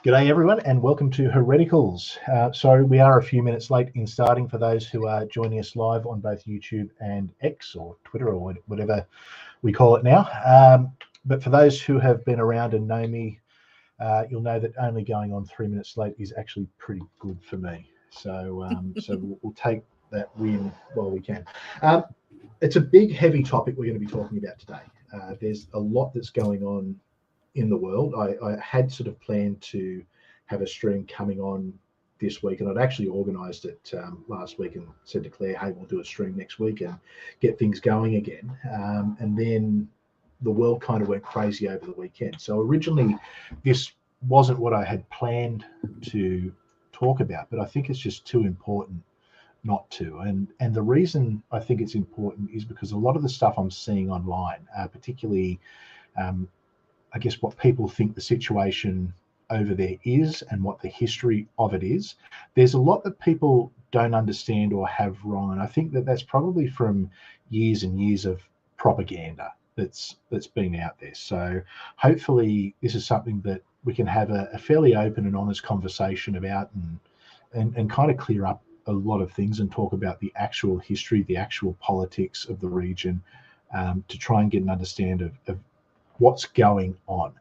G'day everyone and welcome to Hereticals. Sorry we are a few minutes late in starting for those who are joining us live on both YouTube and X or Twitter or whatever we call it now. But for those who have been around and know me, you'll know that only going on 3 minutes late is actually pretty good for me. So we'll take that win while we can. It's a big, heavy topic we're going to be talking about today. There's a lot that's going on in the world. I had sort of planned to have a stream coming on this week, and I'd actually organised it last week and said to Claire, hey, we'll do a stream next week and get things going again. And then the world kind of went crazy over the weekend. So originally this wasn't what I had planned to talk about, but I think it's just too important not to. And the reason I think it's important is because a lot of the stuff I'm seeing online, particularly I guess what people think the situation over there is and what the history of it is, there's a lot that people don't understand or have wrong. And I think that that's probably from years and years of propaganda that's been out there. So hopefully this is something that we can have a fairly open and honest conversation about and kind of clear up a lot of things and talk about the actual history, the actual politics of the region, to try and get an understanding of what's going on.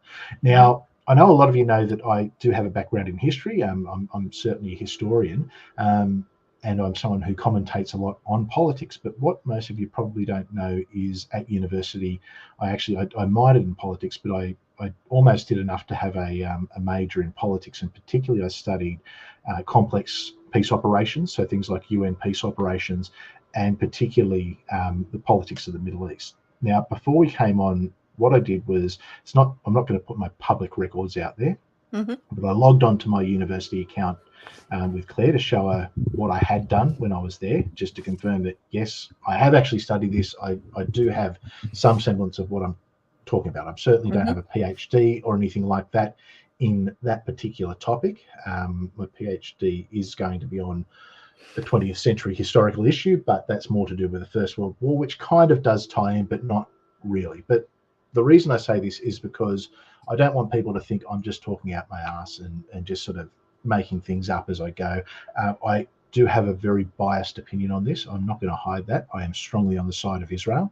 Now, I know a lot of you know that I do have a background in history. I'm certainly a historian, and I'm someone who commentates a lot on politics. But what most of you probably don't know is at university, I minored in politics, but I almost did enough to have a major in politics, and particularly I studied complex peace operations, so things like UN peace operations, and particularly the politics of the Middle East. Now, before we came on, what I did was, I'm not going to put my public records out there, but I logged on to my university account with Claire to show her what I had done when I was there, just to confirm that, yes, I have actually studied this. I do have some semblance of what I'm talking about. I certainly don't have a PhD or anything like that in that particular topic. My PhD is going to be on the 20th century historical issue, but that's more to do with the First World War, which kind of does tie in, but not really. But the reason I say this is because I don't want people to think I'm just talking out my ass and just sort of making things up as I go. I do have a very biased opinion on this. I'm not going to hide that. I am strongly on the side of Israel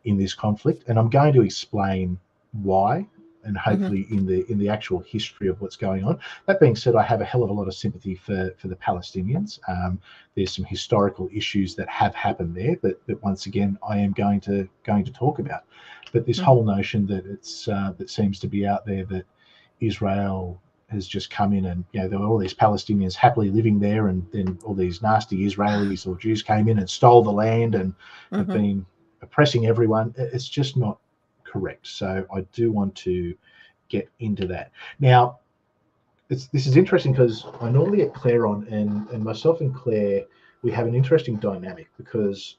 in this conflict, and I'm going to explain why, and hopefully in the actual history of what's going on. That being said, I have a hell of a lot of sympathy for the Palestinians. There's some historical issues that have happened there that once again I am going to talk about. But this whole notion that that seems to be out there that Israel has just come in and, you know, there were all these Palestinians happily living there, and then all these nasty Israelis or Jews came in and stole the land and have been oppressing everyone. It's just not correct. So I do want to get into that. Now, this is interesting because I normally get Claire on, and myself and Claire, we have an interesting dynamic because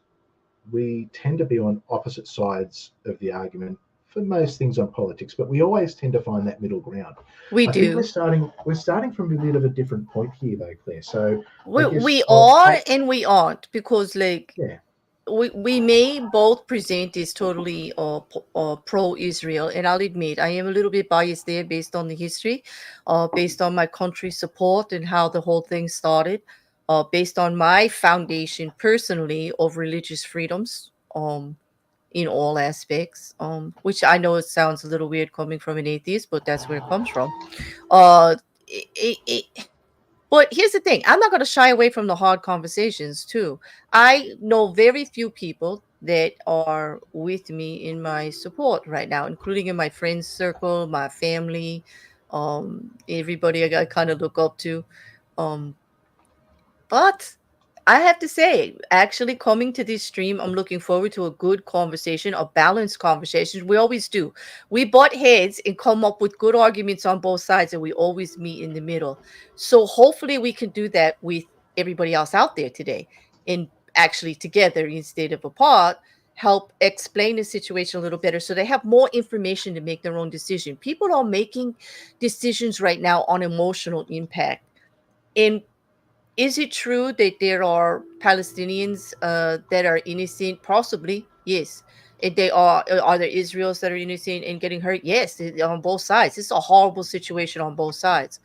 we tend to be on opposite sides of the argument for most things on politics, but we always tend to find that middle ground. I think we're starting from a bit of a different point here though, Claire. So we are and we aren't, because we may both present as totally pro-Israel, and I'll admit I am a little bit biased there based on the history, based on my country's support and how the whole thing started, based on my foundation personally of religious freedoms in all aspects, which I know it sounds a little weird coming from an atheist, but that's where it comes from. But here's the thing. I'm not going to shy away from the hard conversations too. I know very few people that are with me in my support right now, including in my friends circle, my family, everybody I kind of look up to. But I have to say, actually coming to this stream, I'm looking forward to a good conversation, a balanced conversation. We always do. We butt heads and come up with good arguments on both sides, and we always meet in the middle. So hopefully we can do that with everybody else out there today, and actually together instead of apart, help explain the situation a little better so they have more information to make their own decision. People are making decisions right now on emotional impact. And is it true that there are Palestinians that are innocent? Possibly, yes. If they are there Israels that are innocent and getting hurt? Yes, on both sides. It's a horrible situation on both sides.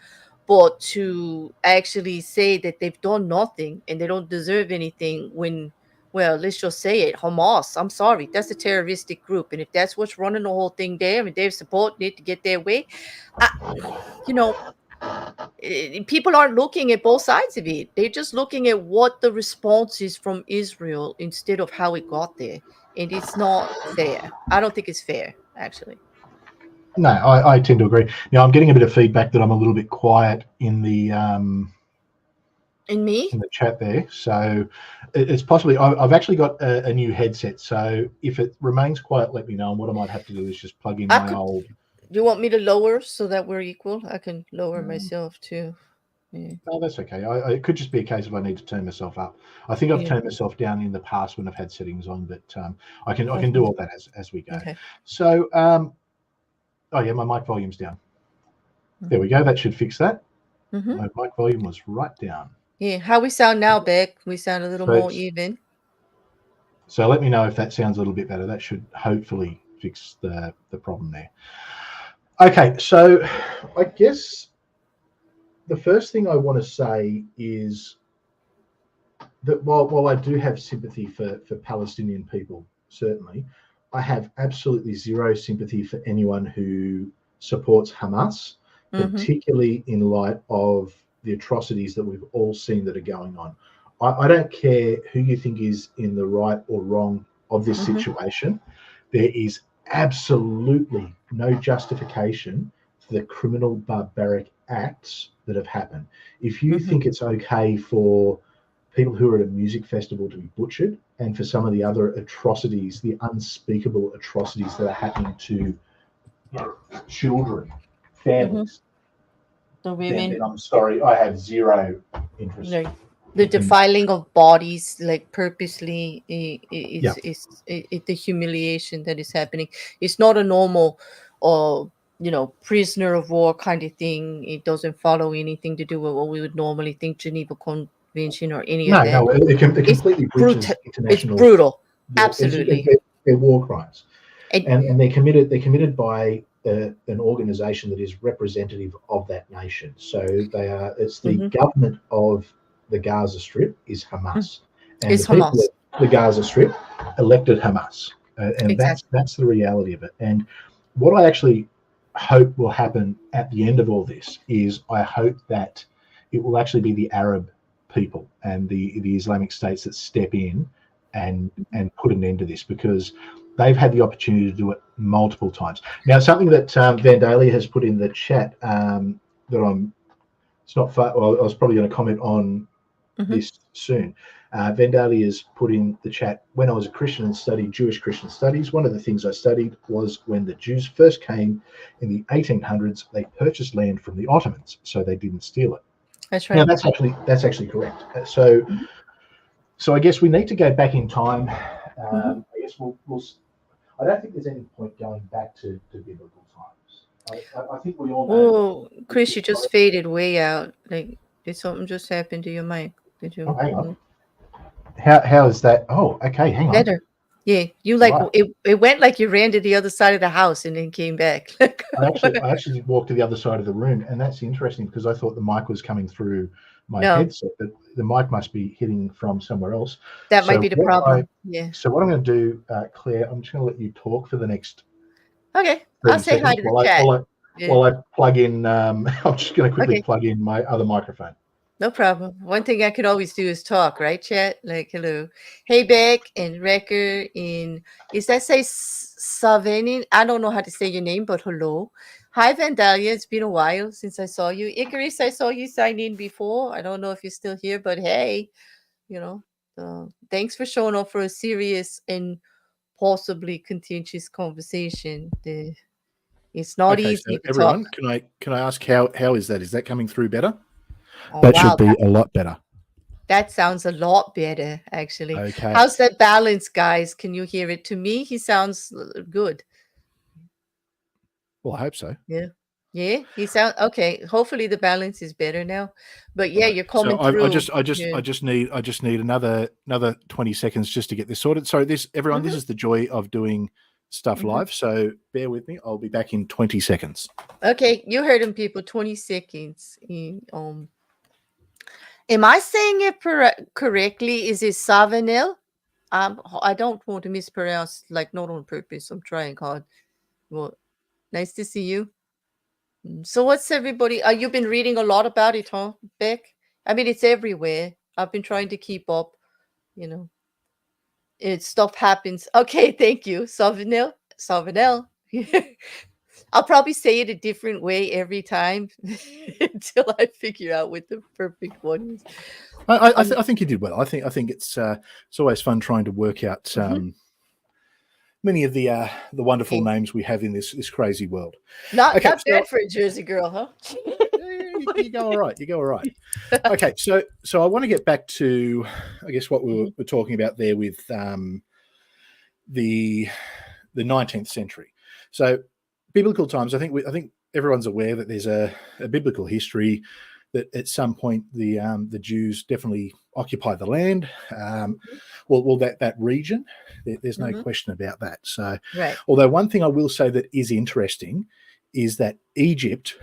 But to actually say that they've done nothing and they don't deserve anything when, well, let's just say it, Hamas, I'm sorry, that's a terroristic group. And if that's what's running the whole thing there and they're supporting it to get their way, I, you know, people aren't looking at both sides of it. They're just looking at what the response is from Israel instead of how it got there. And it's not fair. I don't think it's fair, actually. No, I tend to agree. Now I'm getting a bit of feedback that I'm a little bit quiet in the in the chat there. So it's possibly I've actually got a new headset. So if it remains quiet, let me know. And what I might have to do is just plug in my old. Do you want me to lower so that we're equal? I can lower myself too. Yeah. No, that's okay. It could just be a case of I need to turn myself up. I think I've turned myself down in the past when I've had settings on, but I can do all that as we go. Okay. So oh yeah, my mic volume's down. There we go. That should fix that. My mic volume was right down. Yeah. How we sound now, Beck? We sound a little more even. So let me know if that sounds a little bit better. That should hopefully fix the problem there. Okay, so I guess the first thing I want to say is that while I do have sympathy for Palestinian people, certainly, I have absolutely zero sympathy for anyone who supports Hamas, particularly in light of the atrocities that we've all seen that are going on. I don't care who you think is in the right or wrong of this situation. There is absolutely no justification for the criminal, barbaric acts that have happened. If you think it's okay for people who are at a music festival to be butchered, and for some of the other atrocities, the unspeakable atrocities that are happening to children, families, then I'm sorry, I have zero interest. The defiling of bodies, like purposely, it's the humiliation that is happening. It's not a normal, prisoner of war kind of thing. It doesn't follow anything to do with what we would normally think Geneva Convention or any of that. No, it completely breaches international. It's brutal. Absolutely, they're war crimes, and they're committed by an organization that is representative of that nation. So they are. It's the government of the Gaza Strip is Hamas, and the people at the Gaza Strip elected Hamas, and exactly. that's the reality of it. And what I actually hope will happen at the end of all this is I hope that it will actually be the Arab people and the Islamic states that step in and put an end to this, because they've had the opportunity to do it multiple times. Now, something that Vandalia has put in the chat that it's not far, well, I was probably going to comment on this soon. Vandalia has put in the chat, when I was a Christian and studied Jewish Christian studies, one of the things I studied was when the Jews first came in the 1800s, they purchased land from the Ottomans, so they didn't steal it. That's right. Now, that's actually correct. So I guess we need to go back in time. I guess I don't think there's any point going back to biblical times. I think we all know. Oh, Chris, you just faded way out. Like, did something just happen to your mic? Did you? Oh, hang on. How is that? Oh, okay. Hang on. Better. Yeah, you it went like you ran to the other side of the house and then came back. I actually walked to the other side of the room, and that's interesting because I thought the mic was coming through my headset, but the mic must be hitting from somewhere else. That might be the problem. So what I'm going to do, Claire, I'm just going to let you talk for the next. Okay, I'll say hi to the chat. While I plug in, I'm just going to quickly plug in my other microphone. No problem. One thing I could always do is talk, right, chat? Like, hello. Hey, Beck and Wrecker is that say Savenin? I don't know how to say your name, but hello. Hi, Vandalia. It's been a while since I saw you. Icarus, I saw you sign in before. I don't know if you're still here, but hey, thanks for showing up for a serious and possibly contentious conversation. It's not easy. So to everyone, talk. can I ask how is that? Is that coming through better? That should be a lot better. That sounds a lot better, actually. Okay. How's that balance, guys? Can you hear it? To me, he sounds good. Well, I hope so. Yeah. Yeah, he sound okay. Hopefully the balance is better now. But yeah, Right. you're So coming through. I just need another 20 seconds just to get this sorted. So everyone, Mhm, this is the joy of doing stuff mhm. live. So bear with me. I'll be back in 20 seconds. Okay, you heard him, people. 20 seconds. Am I saying it correctly? Is it Savanel? I don't want to mispronounce, like, not on purpose. I'm trying hard. Well, nice to see you. So what's everybody? You've been reading a lot about it, huh, Beck? I mean, it's everywhere. I've been trying to keep up. You know, stuff happens. Okay, thank you, Savanel. Savanel. I'll probably say it a different way every time until I figure out what the perfect one is. I think you did well. I think it's always fun trying to work out Mhm. many of the wonderful Okay. names we have in this crazy world. Not Okay, so bad for a Jersey girl, huh? you go all right. You go all right. Okay, so I want to get back to, I guess, what we were talking about there with the 19th century. So biblical times. I think everyone's aware that there's a biblical history that at some point the Jews definitely occupied the land. Well, that region. There's no Mhm. question about that. So, Right. although one thing I will say that is interesting is that Egypt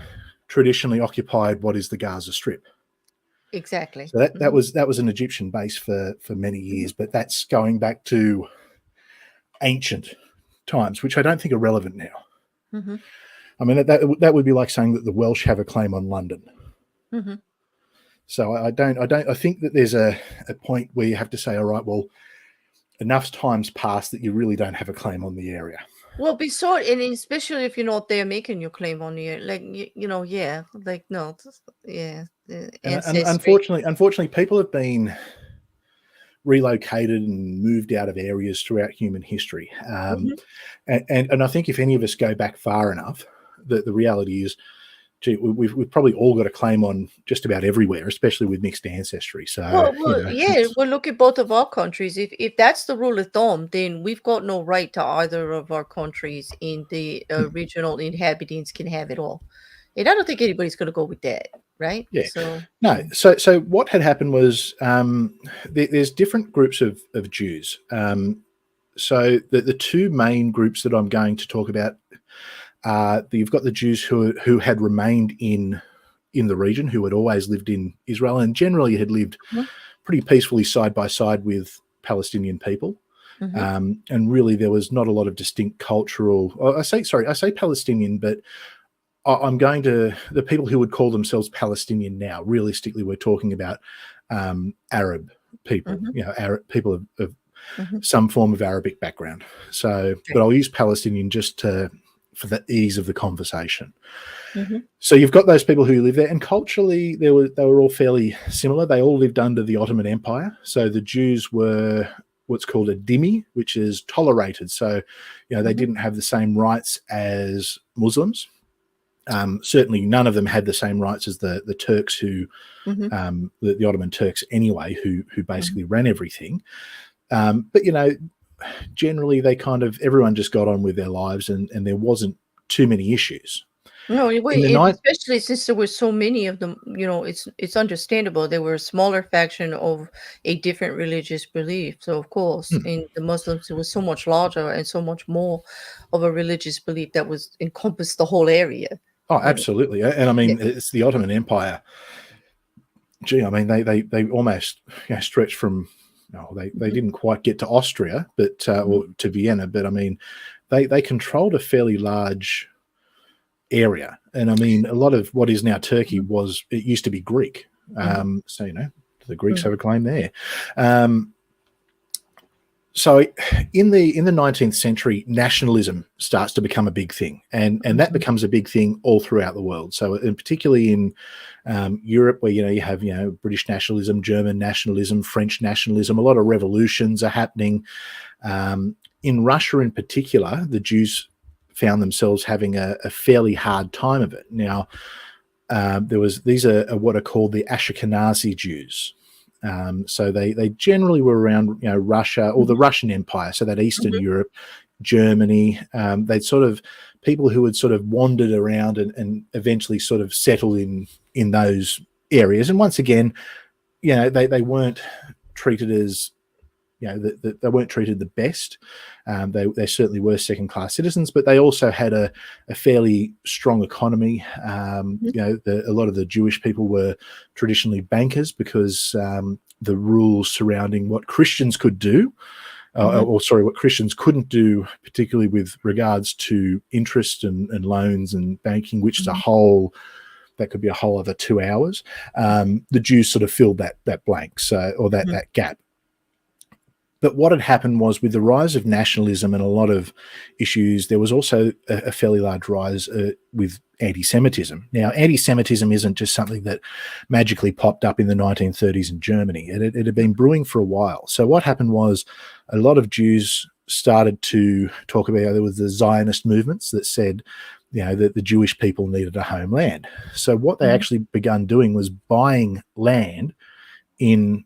traditionally occupied what is the Gaza Strip. Exactly. So that was an Egyptian base for many years, but that's going back to ancient times, which I don't think are relevant now. Mhm. I mean, that would be like saying that the Welsh have a claim on London. Mhm. So I think that there's a point where you have to say, all right, well, enough time's passed that you really don't have a claim on the area. Well, be sure, and especially if you're not there making your claim on you, like yeah, like no, yeah, And ancestry. unfortunately, people have been relocated and moved out of areas throughout human history. Mhm. And I think if any of us go back far enough, the reality is, gee, we've probably all got a claim on just about everywhere, especially with mixed ancestry. So, Yeah. Well, look at both of our countries. If that's the rule of thumb, then we've got no right to either of our countries, in the original inhabitants can have it all. And I don't think anybody's going to go with that, right? yeah. So, No, so what had happened was there's different groups of Jews. So the two main groups that I'm going to talk about, you've got the Jews who had remained in the region, who had always lived in Israel and generally had lived mhm, pretty peacefully side by side with Palestinian people. mhm. And really, there was not a lot of distinct cultural. I say Palestinian, but I'm going to the people who would call themselves Palestinian now. Realistically, we're talking about Arab people. Mhm, Arab people of mhm. some form of Arabic background. So, but Right. I'll use Palestinian just for the ease of the conversation. Mhm, So you've got those people who live there, and culturally they were all fairly similar. They all lived under the Ottoman Empire. So the Jews were what's called a dhimmi, which is tolerated. So, they mhm, didn't have the same rights as Muslims. Certainly, none of them had the same rights as the Turks, who mhm, the Ottoman Turks anyway, who mhm. basically ran everything. But generally they everyone just got on with their lives, and there wasn't too many issues. No, In the night, especially since there were so many of them, it's understandable. They were a smaller faction of a different religious belief. So of course, in the Muslims, it was so much larger and so much more of a religious belief that was encompassed the whole area. oh, You know. absolutely, and I Yeah. mean it's the Ottoman Empire. Gee, I mean they almost stretched from. No, they Mhm, didn't quite get to Austria, but mhm, or to Vienna, but I mean they controlled a fairly large area, and I mean a lot of what is now Turkey mhm, it used to be Greek. mhm, So the Greeks mhm, have a claim there. Um, so in the 19th century, nationalism starts to become a big thing, and that mhm, becomes a big thing all throughout the world. So, and particularly in Europe, where you have British nationalism, German nationalism, French nationalism, a lot of revolutions are happening. In Russia, in particular, the Jews found themselves having a fairly hard time of it. Now, these are what are called the Ashkenazi Jews. So they generally were around Russia or the mhm, Russian Empire, so that Eastern mhm, Europe, Germany. They'd sort of people who had sort of wandered around and eventually sort of settled in those areas. And once again, they weren't treated as, they weren't treated the best. They certainly were second-class citizens, but they also had a fairly strong economy. A lot of the Jewish people were traditionally bankers because the rules surrounding what Christians could do, what Christians couldn't do, particularly with regards to interest and loans and banking, which is that could be a whole other 2 hours. The Jews sort of filled that blank, that gap. But what had happened was, with the rise of nationalism and a lot of issues, there was also a fairly large rise with anti-Semitism. Now, anti-Semitism isn't just something that magically popped up in the 1930s in Germany. It had been brewing for a while. So what happened was, a lot of Jews started to talk about, there was the Zionist movements that said, that the Jewish people needed a homeland. So what they actually began doing was buying land in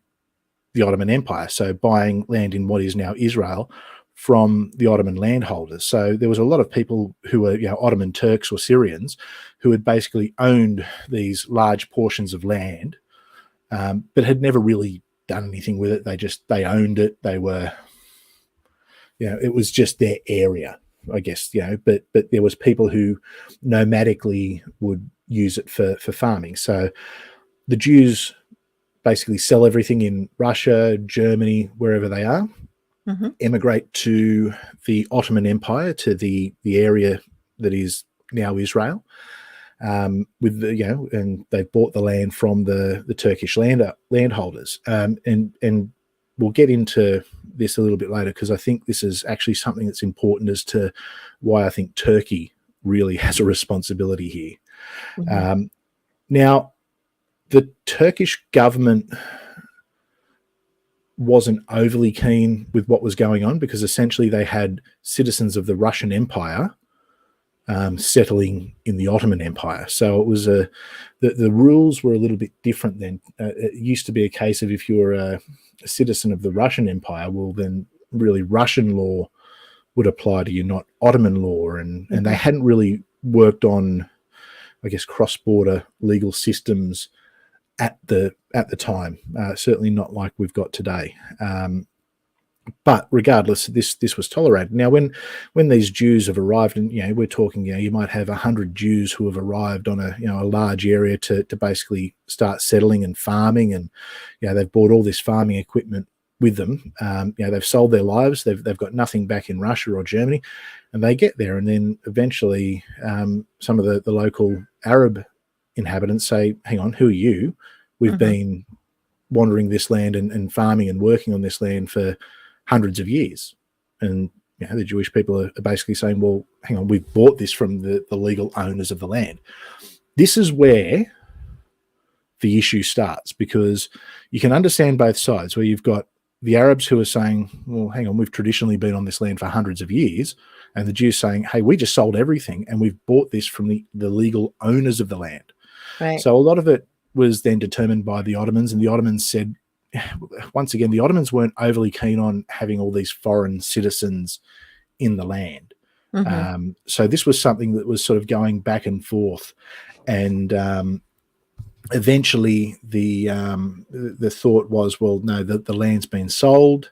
the Ottoman Empire, so buying land in what is now Israel from the Ottoman landholders. So there was a lot of people who were, Ottoman Turks or Syrians, who had basically owned these large portions of land, but had never really done anything with it. They owned it. They were, it was just their area, I guess, but there was people who nomadically would use it for farming. So the Jews basically sell everything in Russia, Germany, wherever they are, emigrate to the Ottoman Empire, to the area that is now Israel, and they've bought the land from the Turkish landholders. And we'll get into this a little bit later, because I think this is actually something that's important as to why I think Turkey really has a responsibility here. Now, the Turkish government wasn't overly keen with what was going on, because essentially they had citizens of the Russian Empire settling in the Ottoman Empire. So it was the rules were a little bit different then. It used to be a case of, if you were a citizen of the Russian Empire, well, then really Russian law would apply to you, not Ottoman law. And they hadn't really worked on, I guess, cross-border legal systems at the time, certainly not like we've got today. But regardless, this was tolerated. Now, when these Jews have arrived, and we're talking, you might have 100 Jews who have arrived on a large area to basically start settling and farming, and they've bought all this farming equipment with them. They've sold their lives. They've got nothing back in Russia or Germany, and they get there, and then eventually some of the local Arab inhabitants say, "Hang on, who are you? We've been wandering this land and farming and working on this land for hundreds of years." And the Jewish people are basically saying, "Well, hang on, we've bought this from the legal owners of the land." This is where the issue starts, because you can understand both sides, where you've got the Arabs who are saying, "Well, hang on, we've traditionally been on this land for hundreds of years," and the Jews saying, "Hey, we just sold everything and we've bought this from the legal owners of the land." Right. So a lot of it was then determined by the Ottomans, and the Ottomans said, once again, the Ottomans weren't overly keen on having all these foreign citizens in the land. So this was something that was sort of going back and forth, and eventually the thought was, well, no, the land's been sold,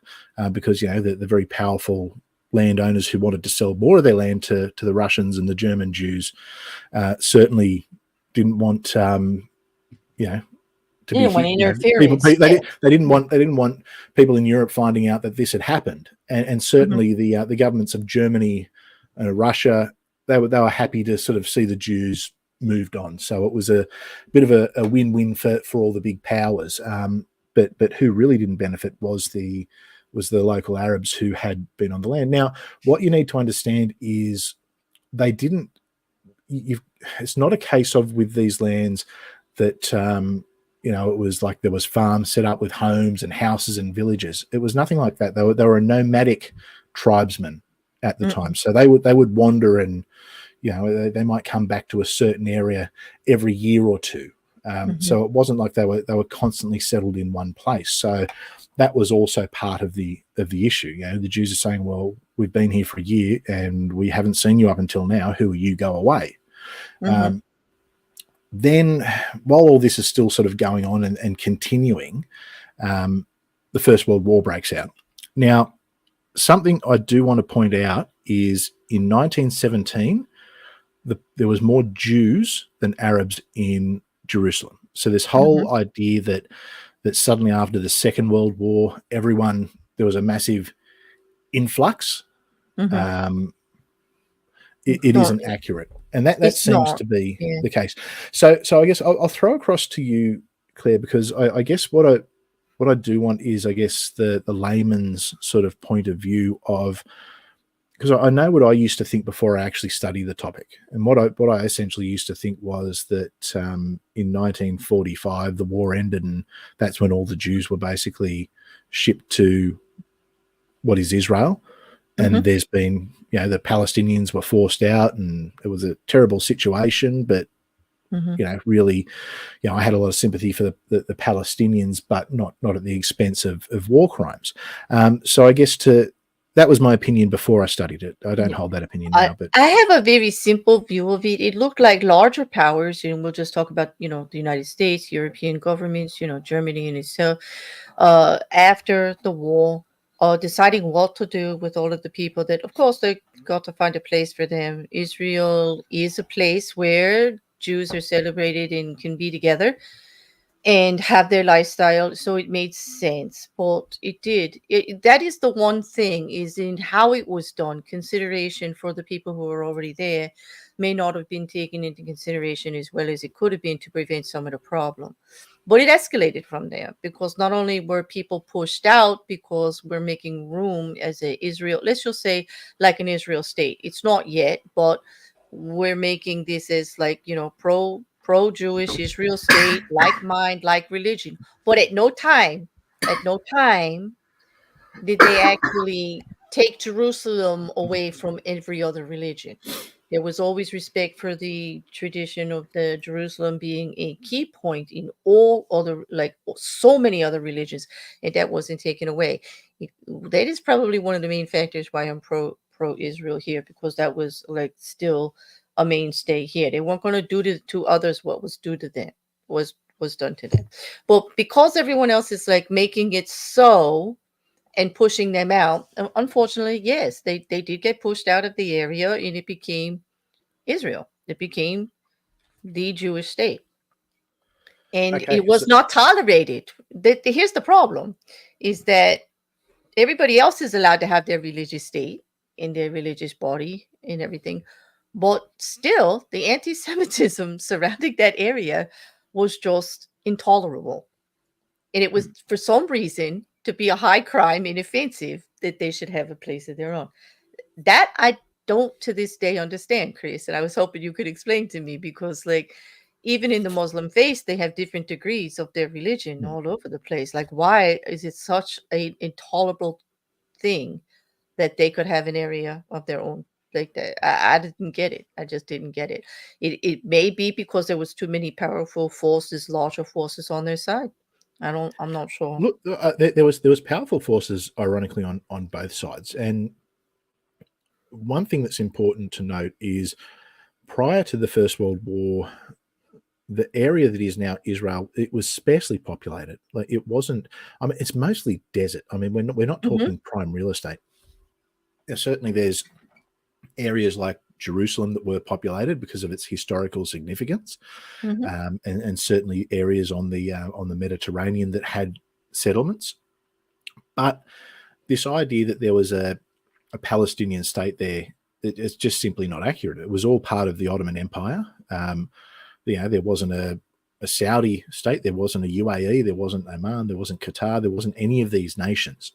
because the very powerful landowners who wanted to sell more of their land to the Russians and the German Jews certainly didn't want to be interference. They didn't want people in Europe finding out that this had happened, and certainly the governments of Germany and Russia, they were happy to sort of see the Jews moved on. So it was a bit of a win-win for all the big powers. But who really didn't benefit was the local Arabs who had been on the land. Now, what you need to understand is they didn't. It's not a case of, with these lands, that it was like there was farms set up with homes and houses and villages. It was nothing like that. They were a nomadic tribesmen at the time, so they would wander, and they might come back to a certain area every year or two. So it wasn't like they were constantly settled in one place. So that was also part of the issue. The Jews are saying, well, we've been here for a year and we haven't seen you up until now. Who are you? Go away. Then, while all this is still sort of going on and continuing, the First World War breaks out. Now, something I do want to point out is in 1917, there was more Jews than Arabs in Jerusalem. So this whole idea that suddenly after the Second World War, there was a massive influx. It isn't accurate, and that seems to be the case. So I guess I'll throw across to you, Claire, because I guess what I do want is, I guess, the layman's sort of point of view of, because I know what I used to think before I actually studied the topic, and what I essentially used to think was that in 1945 the war ended, and that's when all the Jews were basically shipped to what is Israel. And there's been, the Palestinians were forced out, and it was a terrible situation. But, really, I had a lot of sympathy for the Palestinians, but not at the expense of war crimes. So I guess that was my opinion before I studied it. I don't hold that opinion now. But I have a very simple view of it. It looked like larger powers, and we'll just talk about, the United States, European governments, Germany and itself, after the war, deciding what to do with all of the people that, of course, they got to find a place for them. Israel is a place where Jews are celebrated and can be together and have their lifestyle, so it made sense. But that is the one thing, is in how it was done. Consideration for the people who were already there may not have been taken into consideration as well as it could have been to prevent some of the problem. But it escalated from there, because not only were people pushed out because we're making room as a Israel, let's just say like an Israel state. It's not yet, but we're making this as like, pro-Jewish Israel state, like mind, like religion. But at no time did they actually take Jerusalem away from every other religion. There was always respect for the tradition of the Jerusalem being a key point in all other, like so many other religions, and that wasn't taken away. That is probably one of the main factors why I'm pro-Israel here, because that was like still a mainstay here. They weren't going to do to others what was due to them, was done to them. But because everyone else is like making it so and pushing them out, unfortunately, yes, they did get pushed out of the area, and it became Israel. It became the Jewish state. And it was not tolerated. Here's the problem, is that everybody else is allowed to have their religious state in their religious body and everything. But still, the anti-Semitism surrounding that area was just intolerable. And it was, for some reason, to be a high crime and offensive that they should have a place of their own. That I don't to this day understand, Chris. And I was hoping you could explain to me, because like even in the Muslim faith, they have different degrees of their religion all over the place. Like, why is it such an intolerable thing that they could have an area of their own like that? I didn't get it. I just didn't get it. It may be because there was too many powerful forces, larger forces on their side. I'm not sure. Look, there was powerful forces, ironically, on both sides. And one thing that's important to note is, prior to the First World War, the area that is now Israel, it was sparsely populated. Like, it wasn't. I mean, it's mostly desert. I mean, we're not talking prime real estate. Certainly, there's areas like Jerusalem that were populated because of its historical significance, and certainly areas on the Mediterranean that had settlements. But this idea that there was a Palestinian state there, it's just simply not accurate. It was all part of the Ottoman Empire. There wasn't a Saudi state, there wasn't a UAE, there wasn't Oman, there wasn't Qatar, there wasn't any of these nations.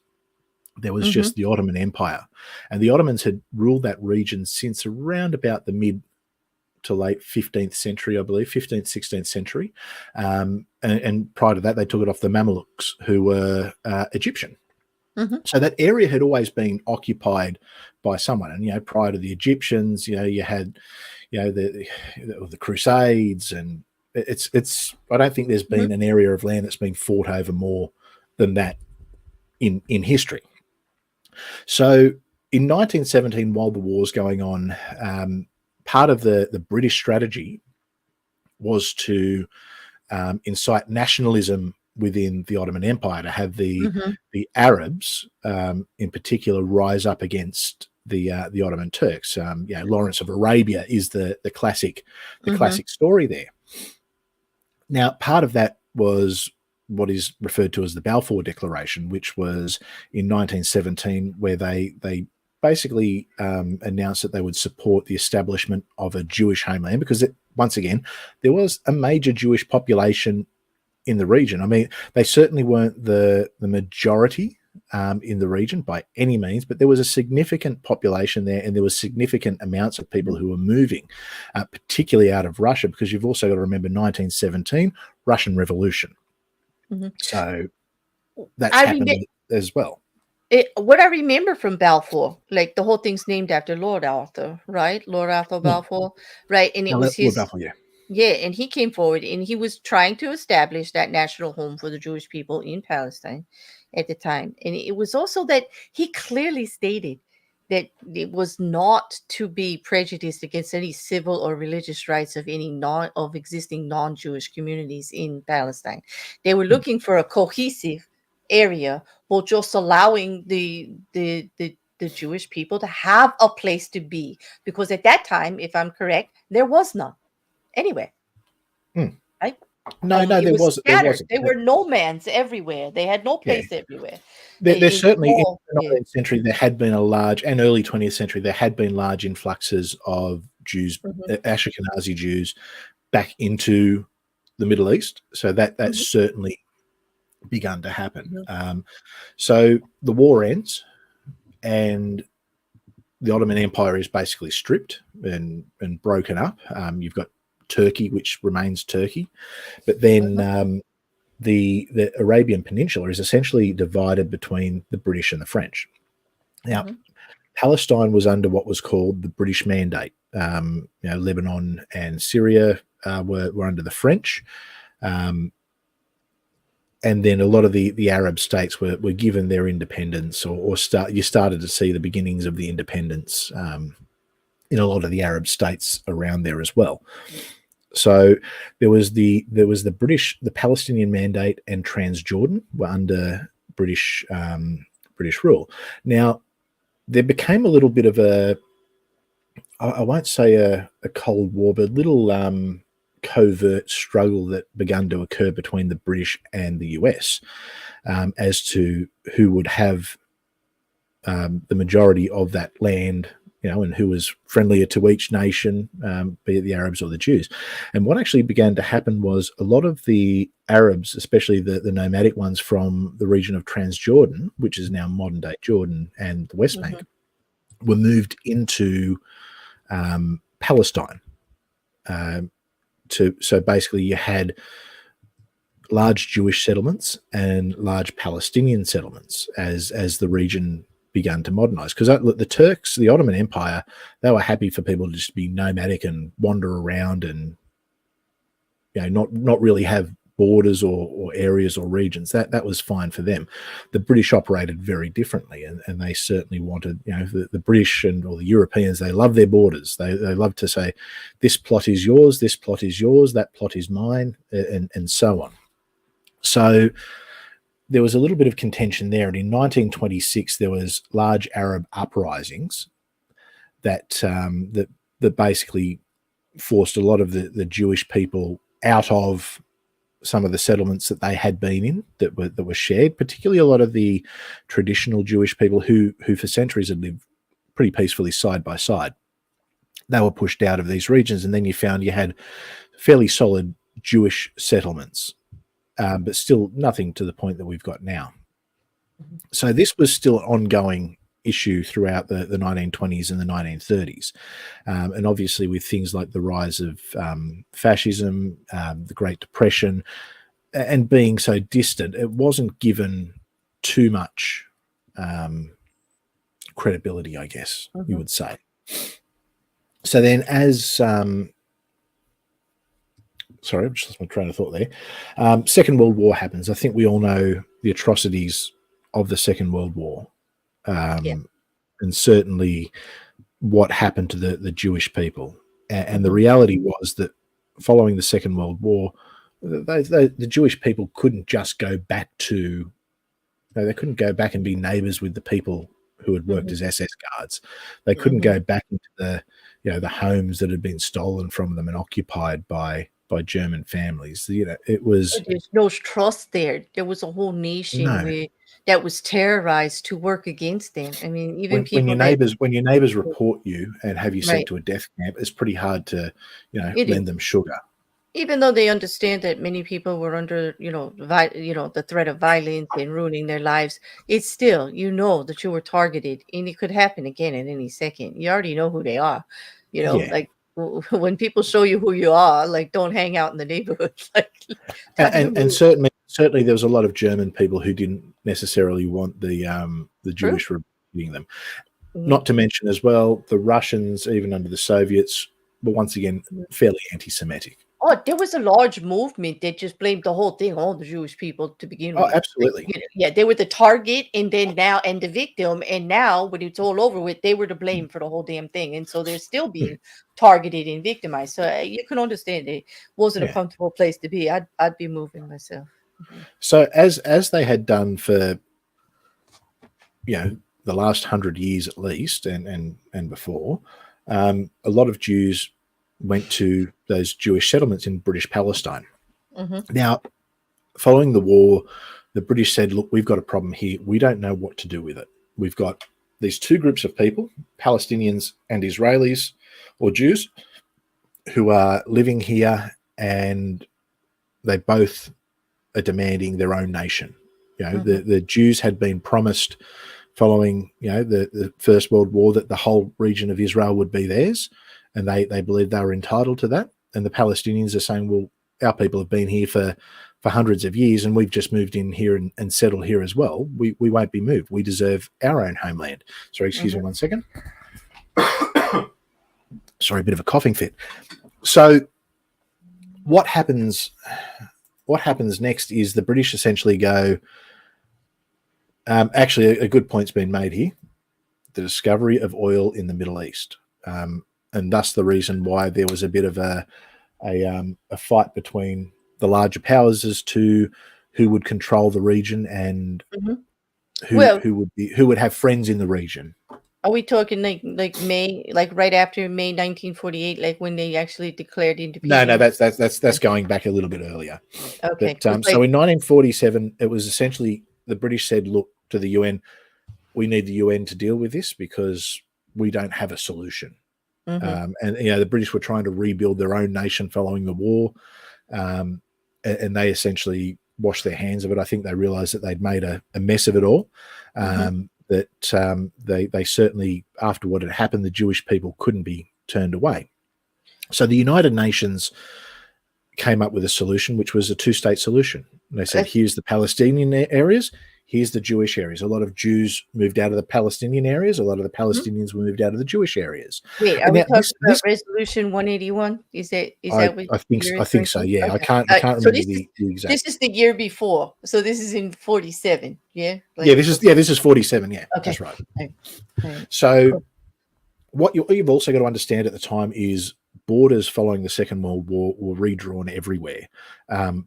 There was just the Ottoman Empire. And the Ottomans had ruled that region since around about the mid to late 15th century, I believe, 15th, 16th century. And prior to that, they took it off the Mamelukes, who were Egyptian. So that area had always been occupied by someone. And, prior to the Egyptians, you had, the Crusades, and it's I don't think there's been an area of land that's been fought over more than that in history. So in 1917, while the war's going on, part of the British strategy was to incite nationalism within the Ottoman Empire, to have the Arabs, in particular, rise up against the Ottoman Turks. Lawrence of Arabia is the classic story there. Now, part of that was what is referred to as the Balfour Declaration, which was in 1917, where they basically announced that they would support the establishment of a Jewish homeland, because once again, there was a major Jewish population in the region. I mean, they certainly weren't the majority in the region by any means, but there was a significant population there, and there was significant amounts of people who were moving, particularly out of Russia, because you've also got to remember 1917, Russian Revolution. So that's happened as well. What I remember from Balfour, like the whole thing's named after Lord Arthur, right? Lord Arthur Balfour, right? And it was his, Balfour, and he came forward and he was trying to establish that national home for the Jewish people in Palestine at the time. And it was also that he clearly stated that it was not to be prejudiced against any civil or religious rights of any existing non-Jewish communities in Palestine. They were looking for a cohesive area, but just allowing the Jewish people to have a place to be, because at that time, if I'm correct, there was none anyway. Right? No, there wasn't. They were nomads everywhere. They had no place everywhere. There's certainly in the 19th century there had been a large, and early 20th century there had been large influxes of Jews, Ashkenazi Jews, back into the Middle East. So that's certainly begun to happen. So the war ends, and the Ottoman Empire is basically stripped and broken up. You've got Turkey, which remains Turkey, but then the Arabian Peninsula is essentially divided between the British and the French. Now, Palestine was under what was called the British Mandate. Lebanon and Syria were under the French, and then a lot of the Arab states were given their independence, you started to see the beginnings of the independence in a lot of the Arab states around there as well. So there was the Palestinian Mandate, and Transjordan were under British rule. Now, there became a little bit of I won't say a Cold War, but a little covert struggle that began to occur between the British and the US as to who would have the majority of that land, and who was friendlier to each nation, be it the Arabs or the Jews. And what actually began to happen was a lot of the Arabs, especially the nomadic ones from the region of Transjordan, which is now modern-day Jordan and the West Bank, were moved into Palestine. So basically you had large Jewish settlements and large Palestinian settlements as the region began to modernize. Because the Turks, the Ottoman Empire, they were happy for people to just be nomadic and wander around and not really have borders or areas or regions. That was fine for them. The British operated very differently, and they certainly wanted, the British or the Europeans, they love their borders. They love to say, this plot is yours, this plot is yours, that plot is mine, and so on. So there was a little bit of contention there, and in 1926 there was large Arab uprisings that basically forced a lot of the Jewish people out of some of the settlements that they had been in that were shared, particularly a lot of the traditional Jewish people who for centuries had lived pretty peacefully side by side. They were pushed out of these regions, and then you found you had fairly solid Jewish settlements, but still nothing to the point that we've got now. So this was still an ongoing issue throughout the 1920s and the 1930s. And obviously with things like the rise of fascism, the Great Depression, and being so distant, it wasn't given too much credibility, I guess you would say. So then as... sorry, I've just lost my train of thought there. Second World War happens. I think we all know the atrocities of the Second World War. certainly what happened to the Jewish people. And the Mhm. reality was that following the Second World War, the Jewish people couldn't just go back to, they couldn't go back and be neighbors with the people who had worked Mhm. as SS guards. They couldn't Mhm. go back into the homes that had been stolen from them and occupied by German families. It was There's no trust there. There was a whole nation no. where that was terrorized to work against them. I mean, even When people that your neighbors report you and have you sent right. to a death camp, it's pretty hard to It is. lend them sugar. Even though they understand that many people were under, the threat of violence and ruining their lives, it's still, that you were targeted and it could happen again at any second. You already know who they are. Yeah, Like when people show you who you are, like don't hang out in the neighborhood. Like time to and move. certainly there was a lot of German people who didn't necessarily want the True. Jewish repeating them. Mhm. Not to mention as well the Russians, even under the Soviets, were once again fairly anti-Semitic. Oh, there was a large movement that just blamed the whole thing on the Jewish people to begin Oh, with. Like, absolutely. yeah, they were the target and then now and the victim. And now when it's all over with, they were to blame for the whole damn thing. And so they're still being targeted and victimized. So you can understand it wasn't a Yeah. comfortable place to be. I'd be moving myself. Mhm. So as they had done for the last 100 years at least, and before, a lot of Jews went to those Jewish settlements in British Palestine. Mhm. Now, following the war, the British said, look, we've got a problem here. We don't know what to do with it. We've got these two groups of people, Palestinians and Israelis or Jews, who are living here, and they both are demanding their own nation. Mhm. The Jews had been promised following the First World War that the whole region of Israel would be theirs, and they believed they were entitled to that. And the Palestinians are saying, well, our people have been here for hundreds of years, and we've just moved in here and settled here as well. We won't be moved. We deserve our own homeland. Sorry, excuse me Mhm. 1 second. Sorry, a bit of a coughing fit. So what happens next is the British essentially go, actually, a good point's been made here. The discovery of oil in the Middle East, and thus the reason why there was a bit of a fight between the larger powers as to who would control the region and Mhm. who Well, who would have friends in the region. are we talking like May, like right after May 1948, like when they actually declared No, independence? that's going back a little bit earlier. Okay, But 'cause so like in 1947, it was essentially the British said, look to the UN, we need the UN to deal with this because we don't have a solution. mhm, And the British were trying to rebuild their own nation following the war, and they essentially washed their hands of it. I think they realised that they'd made a mess of it all. mhm, They certainly, after what had happened, the Jewish people couldn't be turned away. So the United Nations came up with a solution, which was a two-state solution. And they said, that's here's the Palestinian areas, here's the Jewish areas. A lot of Jews moved out of the Palestinian areas. A lot of the mhm. Palestinians were moved out of the Jewish areas. Wait, are And we now talking this about Resolution 181? Is that what you're I think referring so. to? Yeah, Okay. I can't So remember this is the exact. this is the year before. So this is in 47, yeah? Yeah, Like this is 47. Yeah, okay. that's right. Right. Right. So Cool. what you've also got to understand at the time is borders following the Second World War were redrawn everywhere.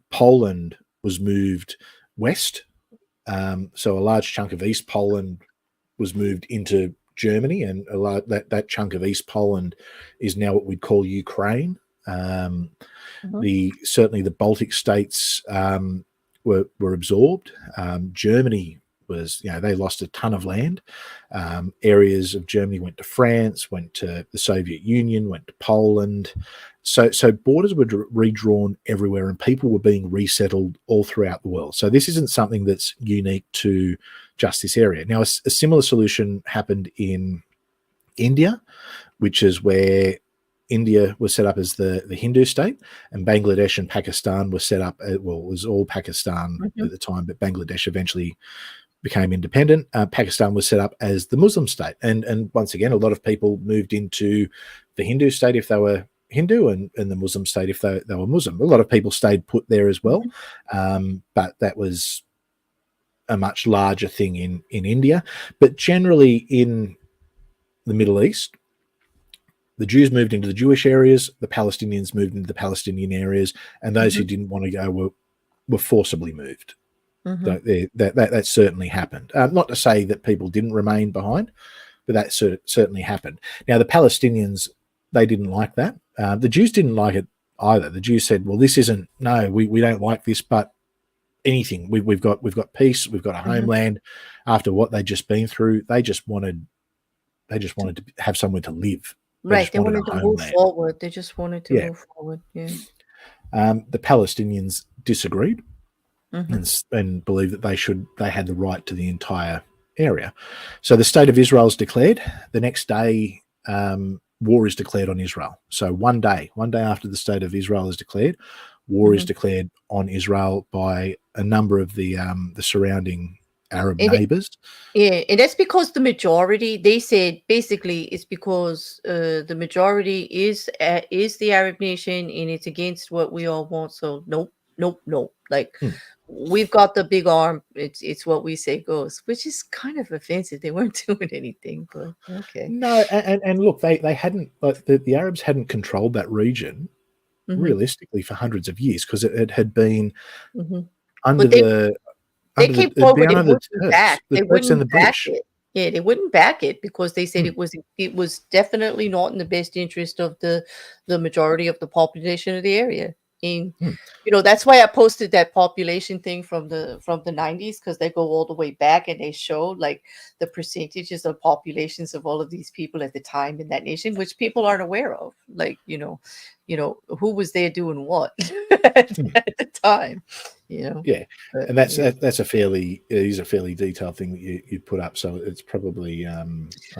Poland was moved west, so a large chunk of East Poland was moved into Germany, and that chunk of East Poland is now what we'd call Ukraine. Mhm, Certainly the Baltic states were absorbed. Germany was, they lost a ton of land. Areas of Germany went to France, went to the Soviet Union, went to Poland. So borders were redrawn everywhere, and people were being resettled all throughout the world. So this isn't something that's unique to just this area. Now, a similar solution happened in India, which is where India was set up as the Hindu state, and Bangladesh and Pakistan were set up, it was all Pakistan mhm, at the time, but Bangladesh eventually became independent. Pakistan was set up as the Muslim state. And once again, a lot of people moved into the Hindu state if they were Hindu, and the Muslim state if they were Muslim. A lot of people stayed put there as well, mhm, but that was a much larger thing in India. But generally the Middle East. The Jews moved into the Jewish areas, the Palestinians moved into the Palestinian areas, and those who didn't want to go were forcibly moved. So that certainly happened. Not to say that people didn't remain behind, but that certainly happened. Now, the Palestinians, they didn't like that. The Jews didn't like it either. The Jews said, well, this isn't, no, we don't like this, but anything. We've got peace, we've got a homeland. After what they'd just been through, they just wanted to have somewhere to live. Right. They wanted to move forward. They just wanted to move forward. Yeah. The Palestinians disagreed and believed that they had the right to the entire area. So the state of Israel is declared. The next day, war is declared on Israel. So one day after the state of Israel is declared, war is declared on Israel by a number of the surrounding Arab neighbors. Yeah, and that's because the majority, they said basically it's because the majority is the Arab nation and it's against what we all want. So nope. Like we've got the big arm. It's what we say goes, which is kind of offensive. They weren't doing anything, but okay. No, and look, they hadn't, like the Arabs hadn't controlled that region realistically for hundreds of years because it had been under They came forward. They wouldn't back. They wouldn't back it. Yeah, they wouldn't back it because they said it was definitely not in the best interest of the majority of the population of the area. And that's why I posted that population thing from the 90s, because they go all the way back and they show like the percentages of populations of all of these people at the time in that nation, which people aren't aware of. Like, who was there doing what at the time, Yeah. And that's a fairly detailed thing that you put up. So it's probably, I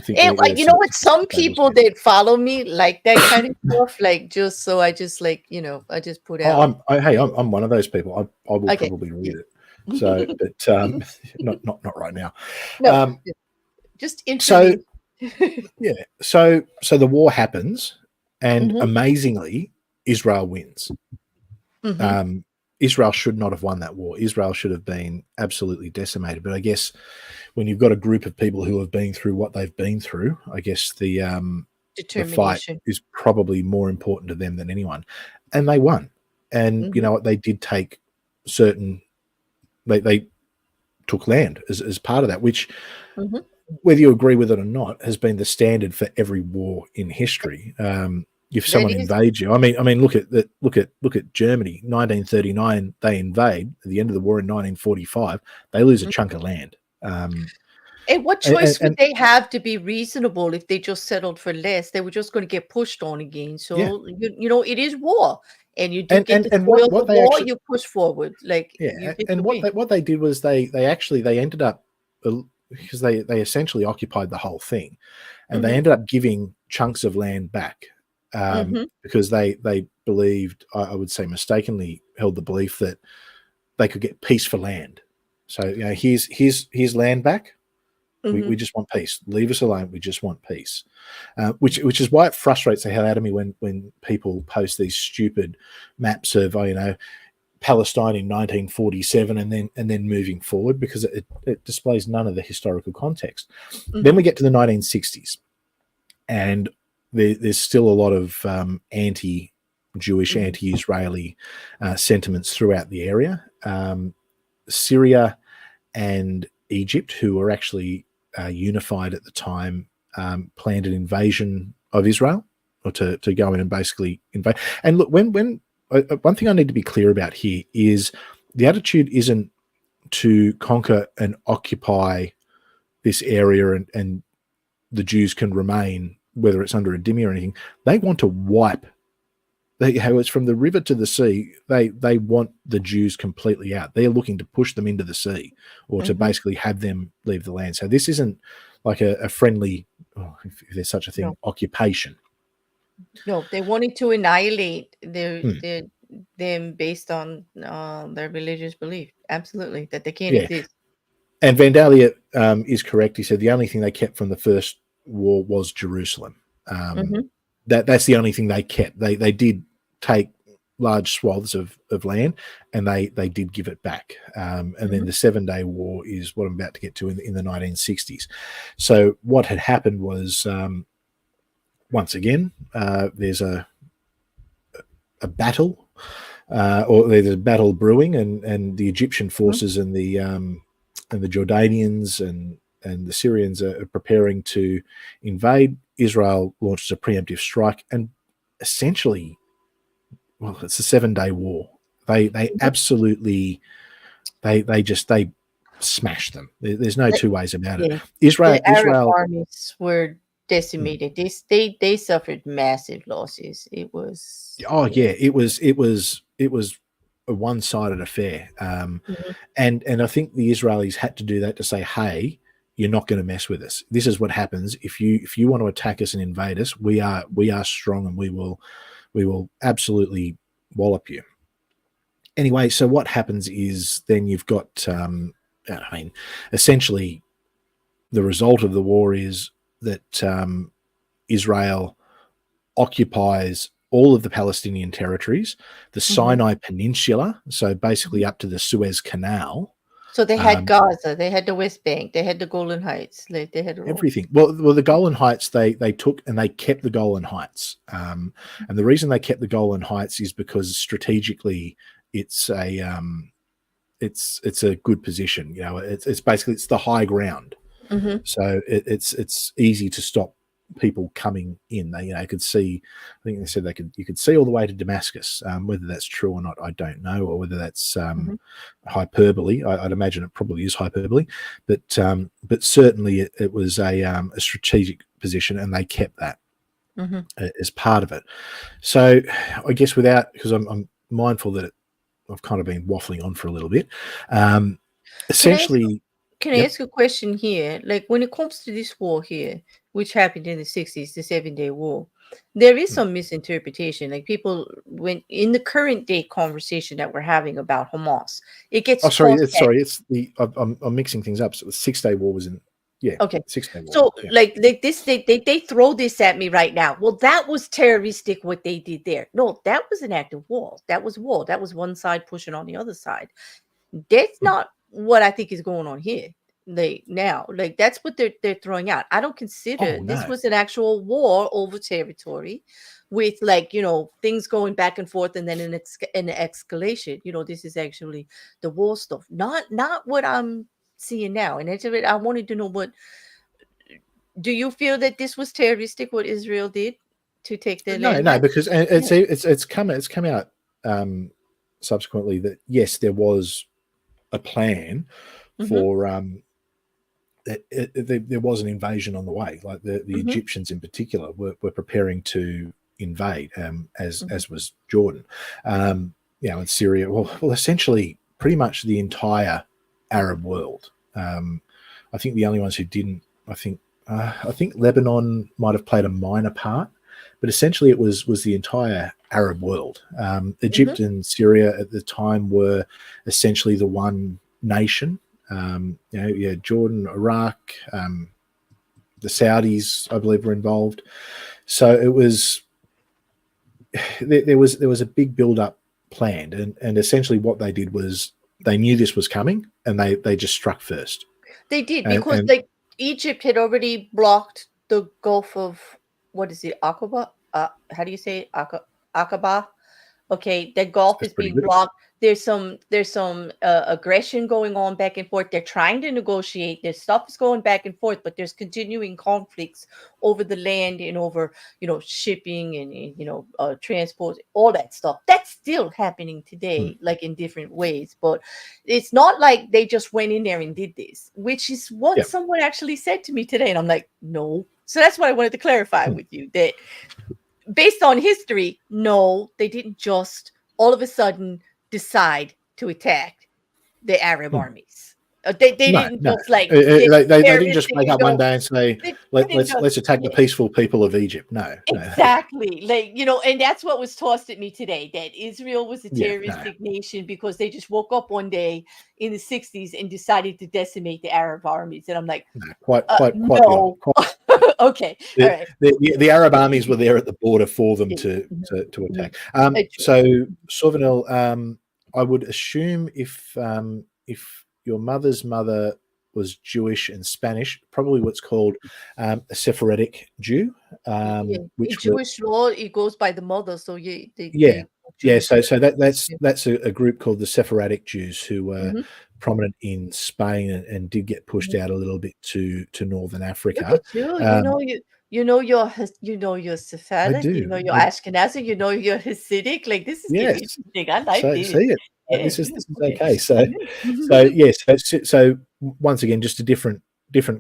think. And what, some people that follow me like that kind of stuff, like I just put out. I'm one of those people. I will probably read it. So, but not right now. No, just interesting. So the war happens, and amazingly, Israel wins. Israel should not have won that war. Israel should have been absolutely decimated. But I guess when you've got a group of people who have been through what they've been through, I guess the fight is probably more important to them than anyone. And they won. And you know what? They did take they took land as part of that, which, whether you agree with it or not, has been the standard for every war in history. If someone invades you, I mean, look at Germany, 1939, they invade. At the end of the war in 1945, they lose a chunk of land. And what choice would they have to be reasonable if they just settled for less? They were just going to get pushed on again. So it is war, and you do get the spoils of war. You push forward, what they did was they ended up, because they essentially occupied the whole thing, and they ended up giving chunks of land back. Because they believed, I would say mistakenly, held the belief that they could get peace for land. So here's land back. We just want peace. Leave us alone. We just want peace. Which is why it frustrates the hell out of me when people post these stupid maps of Palestine in 1947 and then moving forward, because it displays none of the historical context. Then we get to the 1960s, and there's still a lot of anti-Jewish, anti-Israeli sentiments throughout the area. Syria and Egypt, who were actually unified at the time, planned an invasion of Israel, or to go in and basically invade. And look, one thing I need to be clear about here is the attitude isn't to conquer and occupy this area and the Jews can remain, whether it's under a dhimmi or anything. They want to wipe. It's from the river to the sea. They want the Jews completely out. They're looking to push them into the sea, or to basically have them leave the land. So this isn't like a friendly, if there's such a thing, occupation. No, they wanted to annihilate them based on their religious belief. Absolutely, that they can't exist. And Vandalia is correct. He said the only thing they kept from the first war was Jerusalem. That's the only thing they kept. They did take large swaths of land, and they did give it back. And then the 7-Day War is what I'm about to get to in the 1960s. So what had happened was, once again, there's a battle, or there's a battle brewing, and the Egyptian forces and the Jordanians and the Syrians are preparing to invade. Israel launches a preemptive strike, and essentially, well, it's a 7-day war. They absolutely they smashed them. There's no two ways about it. The Arab armies were decimated. They suffered massive losses. It was it was a one-sided affair. And I think the Israelis had to do that to say, hey, you're not going to mess with us. This is what happens if you want to attack us and invade us. We are strong, and we will absolutely wallop you. Anyway, so what happens is then you've got, essentially the result of the war is that Israel occupies all of the Palestinian territories, the Sinai Peninsula, so basically up to the Suez Canal. So they had Gaza, they had the West Bank, they had the Golan Heights, they had everything. Well, the Golan Heights they took, and they kept the Golan Heights. And the reason they kept the Golan Heights is because strategically it's a good position. You know, it's basically the high ground. So it's easy to stop people coming in. They could see. I think they said you could see all the way to Damascus. Whether that's true or not, I don't know, or whether that's hyperbole. I'd imagine it probably is hyperbole, but certainly it was a strategic position, and they kept that as part of it. So I guess because I'm mindful that I've kind of been waffling on for a little bit. Essentially. Can I ask a question here? Like, when it comes to this war here, which happened in the 60s, the 7-Day War, there is some misinterpretation. Like, people, when in the current day conversation that we're having about Hamas, it gets it's the I'm mixing things up. So the 6-Day War was in 6-Day War. So like this, they throw this at me right now. Well, that was terroristic what they did there. No, that was an act of war. That was war. That was one side pushing on the other side. That's not what I think is going on here. That's what they're throwing out. I don't consider this was an actual war over territory, with things going back and forth, and then an escalation. This is actually the war stuff, not what I'm seeing now. And I wanted to know, do you feel that this was terroristic what Israel did to take their land? No, because it's come out subsequently that yes, there was a plan for there was an invasion on the way. Like the Egyptians in particular were preparing to invade, as was Jordan, and Syria. Well, essentially, pretty much the entire Arab world. I think the only ones who didn't, I think Lebanon might have played a minor part, but essentially it was the entire Arab world. Egypt and Syria at the time were essentially the one nation. Jordan, Iraq, the Saudis, I believe, were involved. So it was there was a big build-up planned, and essentially what they did was they knew this was coming, and they just struck first. They did, because Egypt had already blocked the Gulf of, what is it, Aqaba? How do you say it? Aqaba? Okay, the Gulf is being blocked. There's some aggression going on back and forth. They're trying to negotiate. Their stuff is going back and forth, but there's continuing conflicts over the land and over shipping and transport, all that stuff. That's still happening today, like in different ways. But it's not like they just went in there and did this, which is what someone actually said to me today, and I'm like, no. So that's what I wanted to clarify with you, that based on history, no, they didn't just all of a sudden decide to attack the Arab armies. They didn't just they didn't just wake up one day and say, let's attack the peaceful people of Egypt. No, exactly. And that's what was tossed at me today, that Israel was a terroristic nation because they just woke up one day in the 60s and decided to decimate the Arab armies. And I'm like, quite no. Okay, all right. The Arab armies were there at the border for them to attack. So, Sorvanel, I would assume if your mother's mother was Jewish and Spanish, probably what's called a Sephardic Jew, which Jewish law, it goes by the mother, so So that's a group called the Sephardic Jews who were prominent in Spain and did get pushed out a little bit to Northern Africa. Look at you, you're Sephardic, I do. You're Ashkenazi, you're Hasidic. Like, this is getting interesting. I like this. See it. This is okay. So once again, just a different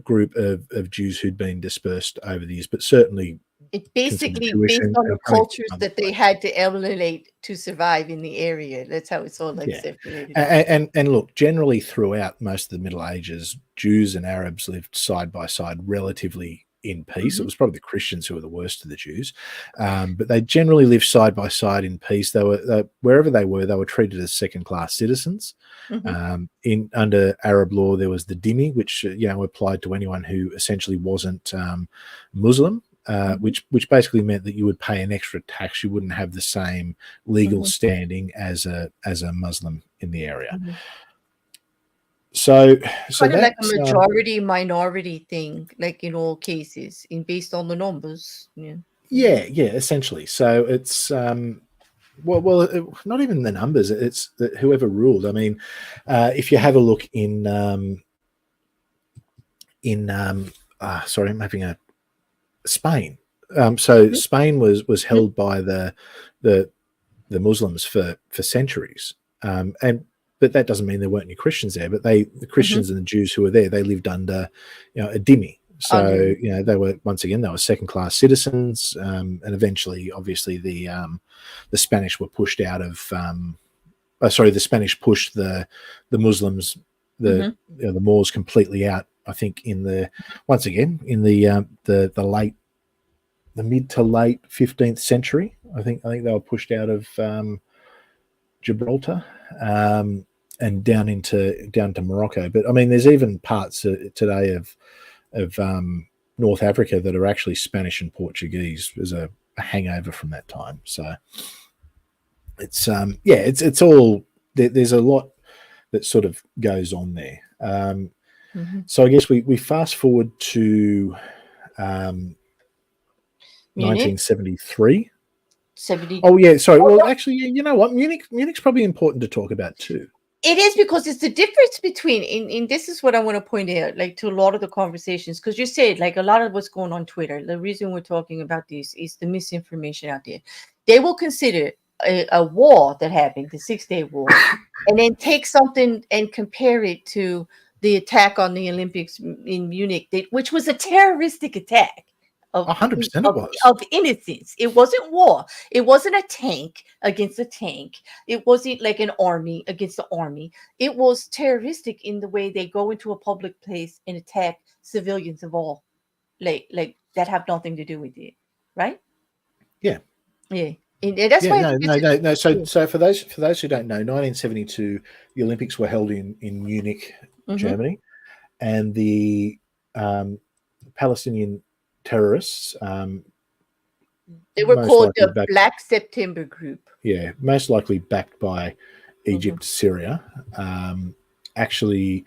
group of Jews who'd been dispersed over the years, but certainly it's basically based on the cultures that they had to emulate to survive in the area. That's how it's all separated. And look, generally throughout most of the Middle Ages, Jews and Arabs lived side by side relatively in peace. It was probably the Christians who were the worst of the Jews, but they generally lived side by side in peace. They were wherever they were treated as second-class citizens. Under Arab law, there was the dhimmi, which applied to anyone who essentially wasn't Muslim. Which basically meant that you would pay an extra tax. You wouldn't have the same legal standing as a Muslim in the area. So kind of like a majority minority thing, like in all cases, based on the numbers. Essentially. So it's not even the numbers. It's that whoever ruled. I mean, if you have a look in sorry, I'm having a Spain. Spain was held by the Muslims for centuries, but that doesn't mean there weren't any Christians there. But the Christians and the Jews who were there, they lived under a dhimmi. So they were second-class citizens, and eventually, obviously, the Spanish were pushed out of. The Spanish pushed the Muslims, the Moors completely out. I think in the mid to late 15th century, I think they were pushed out of Gibraltar and down to Morocco. But I mean, there's even parts today of North Africa that are actually Spanish and Portuguese as a hangover from that time. So it's it's all there's a lot that sort of goes on there. So I guess we fast forward to 1973. Oh yeah, sorry. Well, actually, you know what? Munich's probably important to talk about too. It is, because it's the difference between, in this is what I want to point out, like, to a lot of the conversations, because you said, like, a lot of what's going on Twitter, the reason we're talking about this is the misinformation out there. They will consider a war that happened, the 6-Day War, and then take something and compare it to the attack on the Olympics in Munich, which was a terroristic attack. 100% of innocence. It wasn't war. It wasn't a tank against a tank. It wasn't like an army against the army. It was terroristic in the way they go into a public place and attack civilians of all, like that have nothing to do with it, right? Yeah. And that's why. No. So for those who don't know, 1972, the Olympics were held in Munich, Germany, and the Palestinian terrorists. They were called the Black September Group. Yeah, most likely backed by Egypt, Syria, actually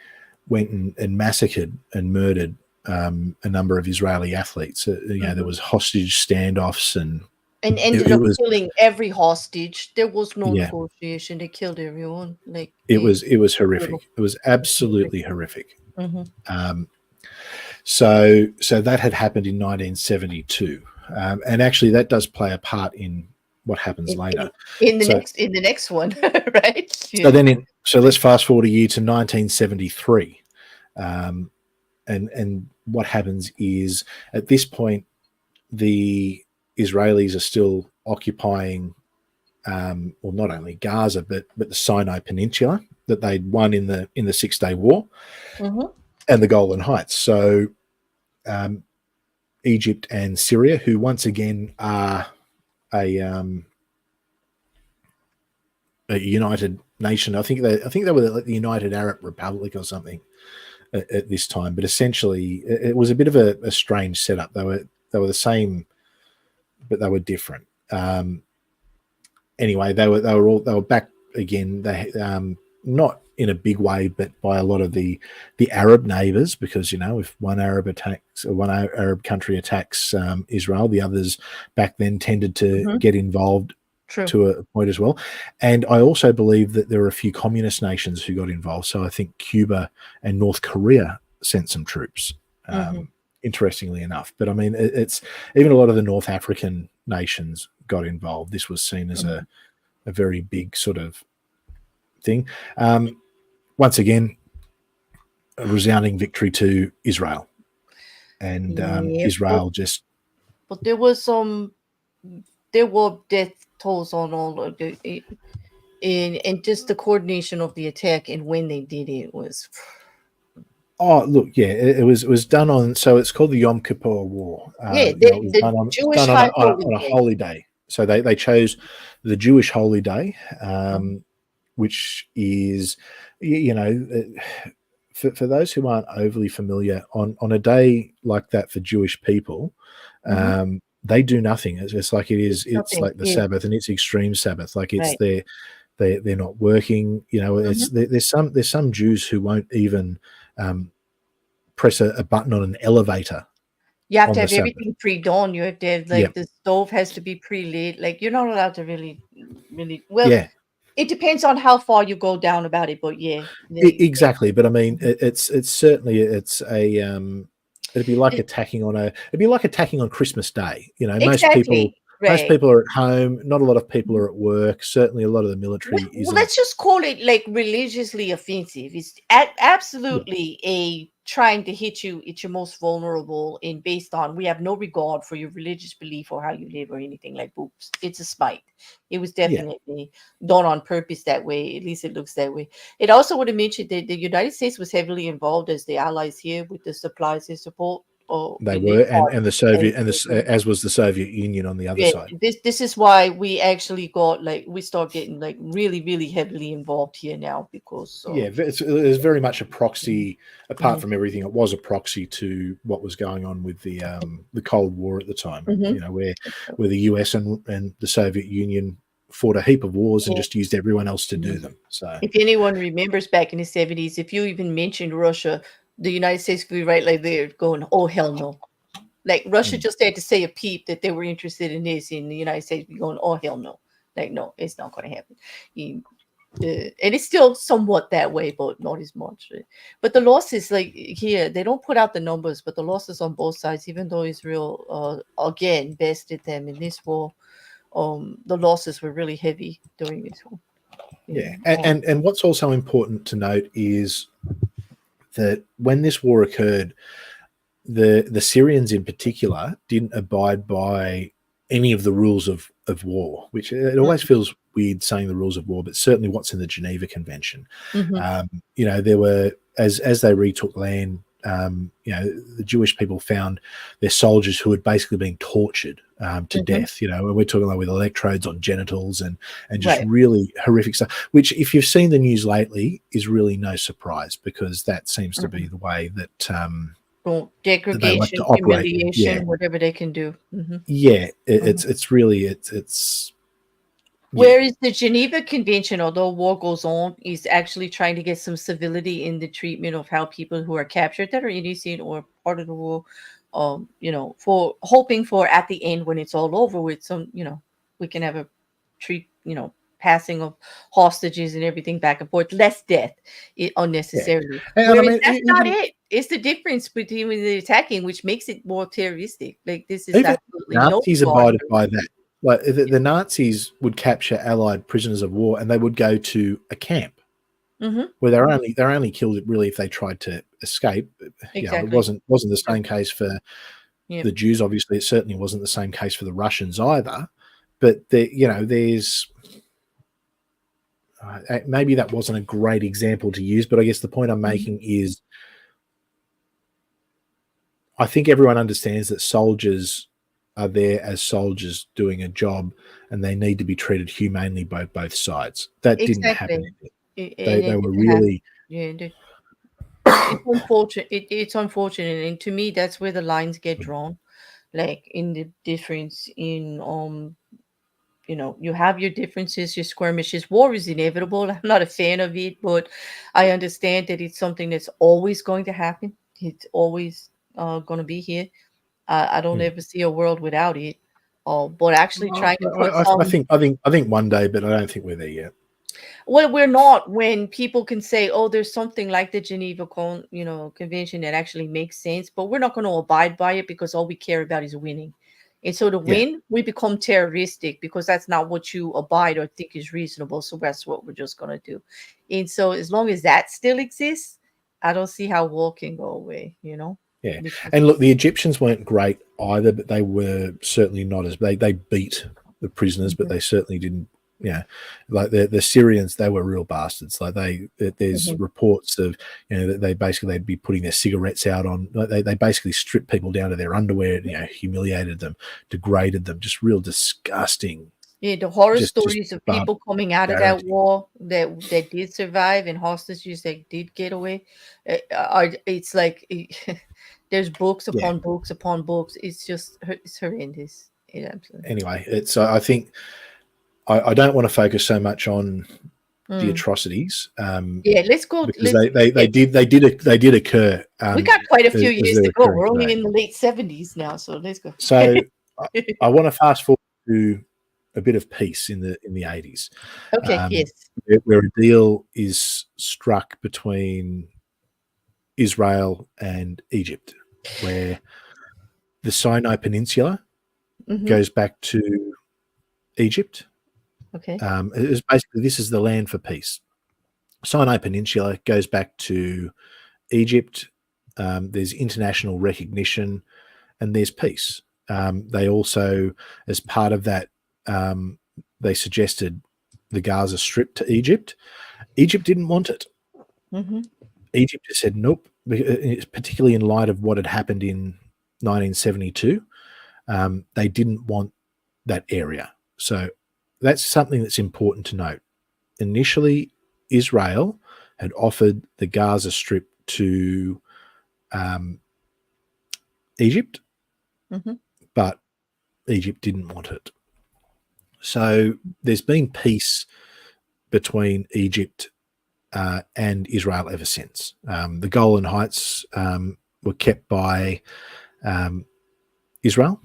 went and massacred and murdered a number of Israeli athletes. There was hostage standoffs and ended up killing every hostage. There was no negotiation. They killed everyone. It was horrific. It was absolutely horrific. So that had happened in 1972, and actually that does play a part in what happens later in the next one, right? So let's fast forward a year to 1973, and what happens is, at this point, the Israelis are still occupying, well, not only Gaza but the Sinai Peninsula that they'd won in the 6-Day War. And the Golan Heights. So Egypt and Syria, who once again are a united nation. I think they were like the United Arab Republic or something. at this time. But essentially, it was a bit of a strange setup. They were the same, but they were different. Anyway, they were back again. They not in a big way, but by a lot of the Arab neighbours, because if one Arab country attacks Israel, the others back then tended to get involved. True. To a point as well. And I also believe that there were a few communist nations who got involved. So I think Cuba and North Korea sent some troops, interestingly enough. But I mean, it's even a lot of the North African nations got involved. This was seen as a very big sort of thing. Once again, a resounding victory to Israel. And Israel just... But there were death tolls on all of the, and just the coordination of the attack and when they did it was. Oh, look, yeah, it was done on. So it's called the Yom Kippur War. The Jewish on a holy day. So they chose the Jewish holy day, which is, for those who aren't overly familiar, on a day like that for Jewish people. They do nothing. It's like it's like the Sabbath, and it's extreme Sabbath. Like it's they're not working. There's some Jews who won't even press a button on an elevator. You have to have everything pre-dawn. You have to have the stove has to be pre-lit. Like you're not allowed to really well. Yeah. It depends on how far you go down about it, but exactly. But I mean, it's certainly it'd be like attacking on Christmas Day. Exactly. Most people are at home. Not a lot of people are at work. Certainly, a lot of the military isn't. Well, let's just call it like religiously offensive. It's absolutely a trying to hit you at your most vulnerable, and based on we have no regard for your religious belief or how you live or anything like boops. It's a spite. It was definitely done on purpose that way. At least it looks that way. It also would have mentioned that the United States was heavily involved as the allies here with the supplies and support. They were, and the Soviet, as was the Soviet Union on the other side. This is why we actually we start getting like really, really heavily involved here now because it's very much a proxy. Apart from everything, it was a proxy to what was going on with the Cold War at the time. Where the US and the Soviet Union fought a heap of wars and just used everyone else to do them. So, if anyone remembers back in the 70s, if you even mentioned Russia, the United States could be right like they're going, oh, hell no. Like Russia just had to say a peep that they were interested in this, and the United States be going, oh, hell no. Like, no, it's not going to happen. And it's still somewhat that way, but not as much. But the losses, like here, they don't put out the numbers, but the losses on both sides, even though Israel, again, bested them in this war, the losses were really heavy during this war. And what's also important to note is that when this war occurred, the Syrians in particular didn't abide by any of the rules of war, which it always feels weird saying the rules of war, but certainly what's in the Geneva Convention. There were, as they retook land, the Jewish people found their soldiers who had basically been tortured to death, and we're talking like with electrodes on genitals and just really horrific stuff, which if you've seen the news lately is really no surprise because that seems to be the way that degradation, humiliation, whatever they can do. It's really whereas the Geneva Convention, although war goes on, is actually trying to get some civility in the treatment of how people who are captured that are innocent or part of the war, for hoping for at the end when it's all over with some, we can have a passing of hostages and everything back and forth, less death unnecessarily. That's not it. It's the difference between the attacking, which makes it more terroristic. Like this is absolutely Nazis abided by that. Like the Nazis would capture Allied prisoners of war, and they would go to a camp where they're only killed really if they tried to escape. It wasn't the same case for the Jews. Obviously, it certainly wasn't the same case for the Russians either. But there's maybe that wasn't a great example to use, but I guess the point I'm making is I think everyone understands that soldiers are there as soldiers doing a job and they need to be treated humanely by both sides. That didn't happen. They were really It's unfortunate. It's unfortunate, and to me, that's where the lines get drawn. Like in the difference in you have your differences, your skirmishes. War is inevitable. I'm not a fan of it, but I understand that it's something that's always going to happen. It's always going to be here. I don't Hmm. ever see a world without it. But actually trying to put I some. think one day, but I don't think we're there yet. Well, we're not when people can say, "Oh, there's something like the Geneva Convention that actually makes sense," but we're not going to abide by it because all we care about is winning. And so to Yeah. win, we become terroristic because that's not what you abide or think is reasonable. So that's what we're just going to do. And so as long as that still exists, I don't see how war can go away, Yeah, because and look, the Egyptians weren't great either, but they were certainly not as they beat the prisoners, but Mhm, they certainly didn't. Yeah, like the Syrians, they were real bastards. Like there's mhm. reports of that they'd be putting their cigarettes out on. Like they basically stripped people down to their underwear, humiliated them, degraded them, just real disgusting, Yeah, the horror just stories of people coming out of that barbarity. war that did survive and hostages that did get away, it's like there's books Yeah. upon books upon books. It's horrendous. It absolutely. Anyway, it's I think I don't want to focus so much on the Mm. atrocities. Yeah, let's go. Because they did occur We got quite a few as years they're to go. occurring We're only today. in the late 70s now, so let's go. So I want to fast forward to a bit of peace in the 80s, Okay. Yes. where a deal is struck between Israel and Egypt, where the Sinai Peninsula Hmm. goes back to Egypt. Okay. It was basically this is the land for peace. Sinai Peninsula goes back to Egypt. There's international recognition and there's peace. They also, as part of that, they suggested the Gaza Strip to Egypt. Egypt didn't want it. Hmm. Egypt just said nope, particularly in light of what had happened in 1972. They didn't want that area. So that's something that's important to note. Initially, Israel had offered the Gaza Strip to Egypt, Hmm. but Egypt didn't want it. So there's been peace between Egypt and Israel ever since. The Golan Heights were kept by Israel.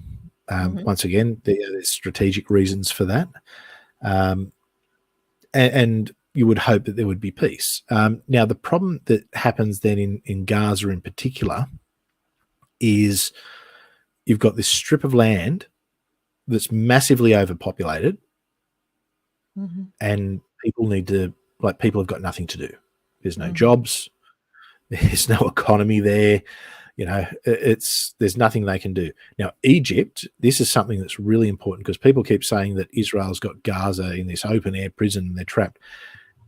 Hmm. Once again, there's strategic reasons for that. And you would hope that there would be peace. Now, the problem that happens then in Gaza in particular is you've got this strip of land that's massively overpopulated, Hmm. and people have got nothing to do. There's no Hmm. jobs. There's no economy there. There's nothing they can do. Now, Egypt, this is something that's really important because people keep saying that Israel's got Gaza in this open air prison and they're trapped.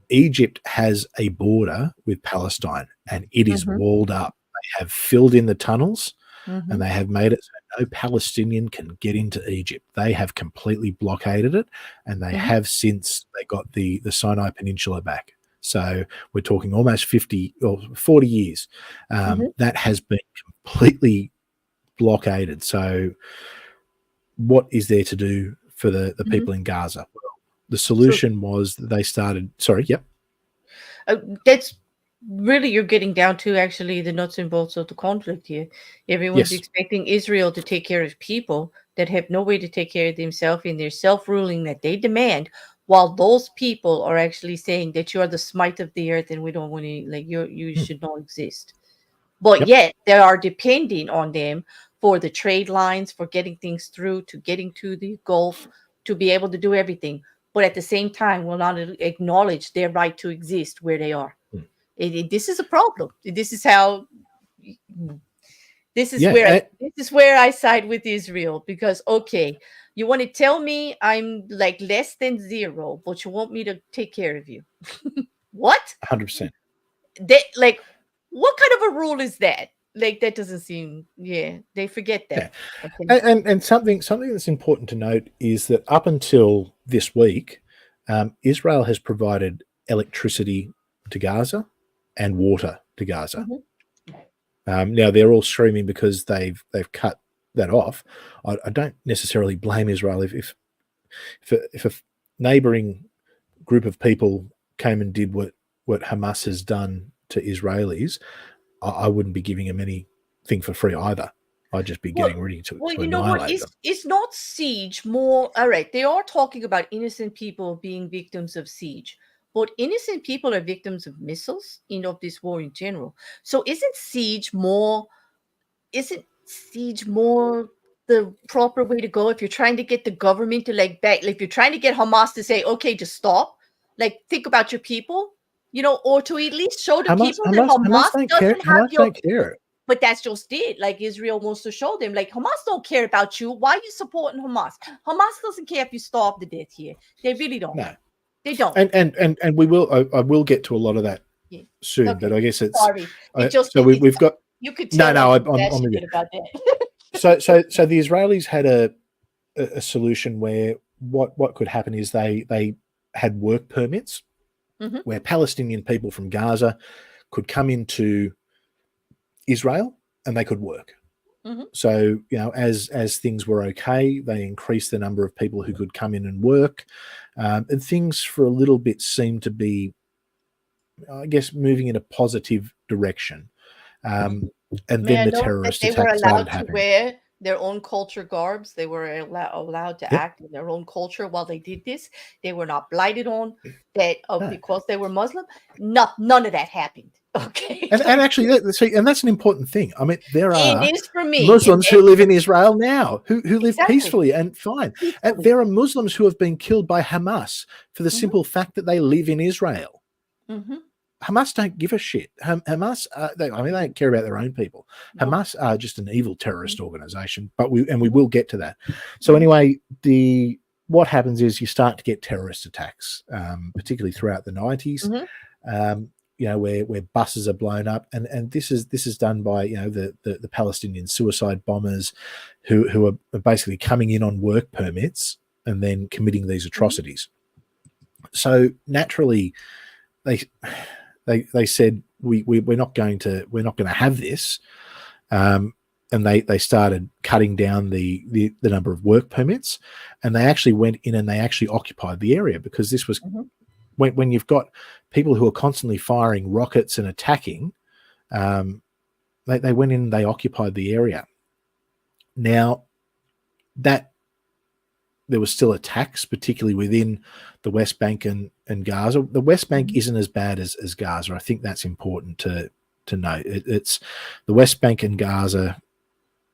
Egypt has a border with Palestine and it is Hmm. walled up. They have filled in the tunnels Hmm. and they have made it so no Palestinian can get into Egypt. They have completely blockaded it, and they Hmm. have since they got the Sinai Peninsula back. So we're talking almost 50 or 40 years. Hmm. That has been completely blockaded. So what is there to do for the Hmm. people in Gaza? Well, the So solution was that they started. Sorry, yep. that's really you're getting down to actually the nuts and bolts of the conflict here. Everyone's Yes. expecting Israel to take care of people that have no way to take care of themselves in their self-ruling that they demand, while those people are actually saying that you are the smite of the earth and we don't want to you Hmm. should not exist. But Yep. yet they are depending on them for the trade lines, for getting things through, to getting to the Gulf, to be able to do everything. But at the same time, will not acknowledge their right to exist where they are. Hmm. This is a problem. This is how. This is Yeah. where this is where I side with Israel because okay, you want to tell me I'm like less than zero, but you want me to take care of you. What? 100%. They like what kind of a rule is that? Like that doesn't seem yeah, they forget Yeah. that. Okay. And something that's important to note is that up until this week, Israel has provided electricity to Gaza and water to Gaza. Mhm. Now they're all screaming because they've cut that off. I don't necessarily blame Israel if a neighboring group of people came and did what Hamas has done to Israelis. I wouldn't be giving them anything for free either. I'd just be getting ready to Well, you know what? annihilate them. It's not siege more. All right, they are talking about innocent people being victims of siege, but innocent people are victims of missiles, of this war in general. So isn't siege more the proper way to go if you're trying to get the government to if you're trying to get Hamas to say, okay, just stop, think about your people, or to at least show the people that Hamas don't doesn't care. have Hamas don't care. But that's just it. Israel wants to show them, Hamas don't care about you. Why are you supporting Hamas? Hamas doesn't care if you starve to death here. They really don't. No, they don't. And we will. I will get to a lot of that soon. Okay. But I guess it's sorry. We've got. You could tell. No, I'm with you about that. So the Israelis had a solution where what could happen is they had work permits where Palestinian people from Gaza could come into Israel and they could work. So, as things were okay, they increased the number of people who could come in and work. And things for a little bit seemed to be, I guess, moving in a positive direction. And then the terrorist attacks started happening. To wear their own culture garbs. They were allowed to act in their own culture while they did this. They were not blighted on that because they were Muslim. None of that happened. Okay. And actually, and that's an important thing. I mean, there are it is for me. Muslims who live in Israel now who live peacefully and fine. And there are Muslims who have been killed by Hamas for the simple fact that they live in Israel. Hamas don't give a shit. Hamas, they don't care about their own people. No. Hamas are just an evil terrorist organization, but we will get to that. So anyway, what happens is you start to get terrorist attacks, particularly throughout the 90s, where buses are blown up, and this is done by the Palestinian suicide bombers who are basically coming in on work permits and then committing these atrocities. So naturally, they said we're not going to have this, and they started cutting down the number of work permits, and they actually went in and they actually occupied the area, because this was when you've got people who are constantly firing rockets and attacking. They went in and they occupied the area. Now that there was still attacks, particularly within the West Bank and Gaza. The West Bank isn't as bad as Gaza. I think that's important to note. It's the West Bank and Gaza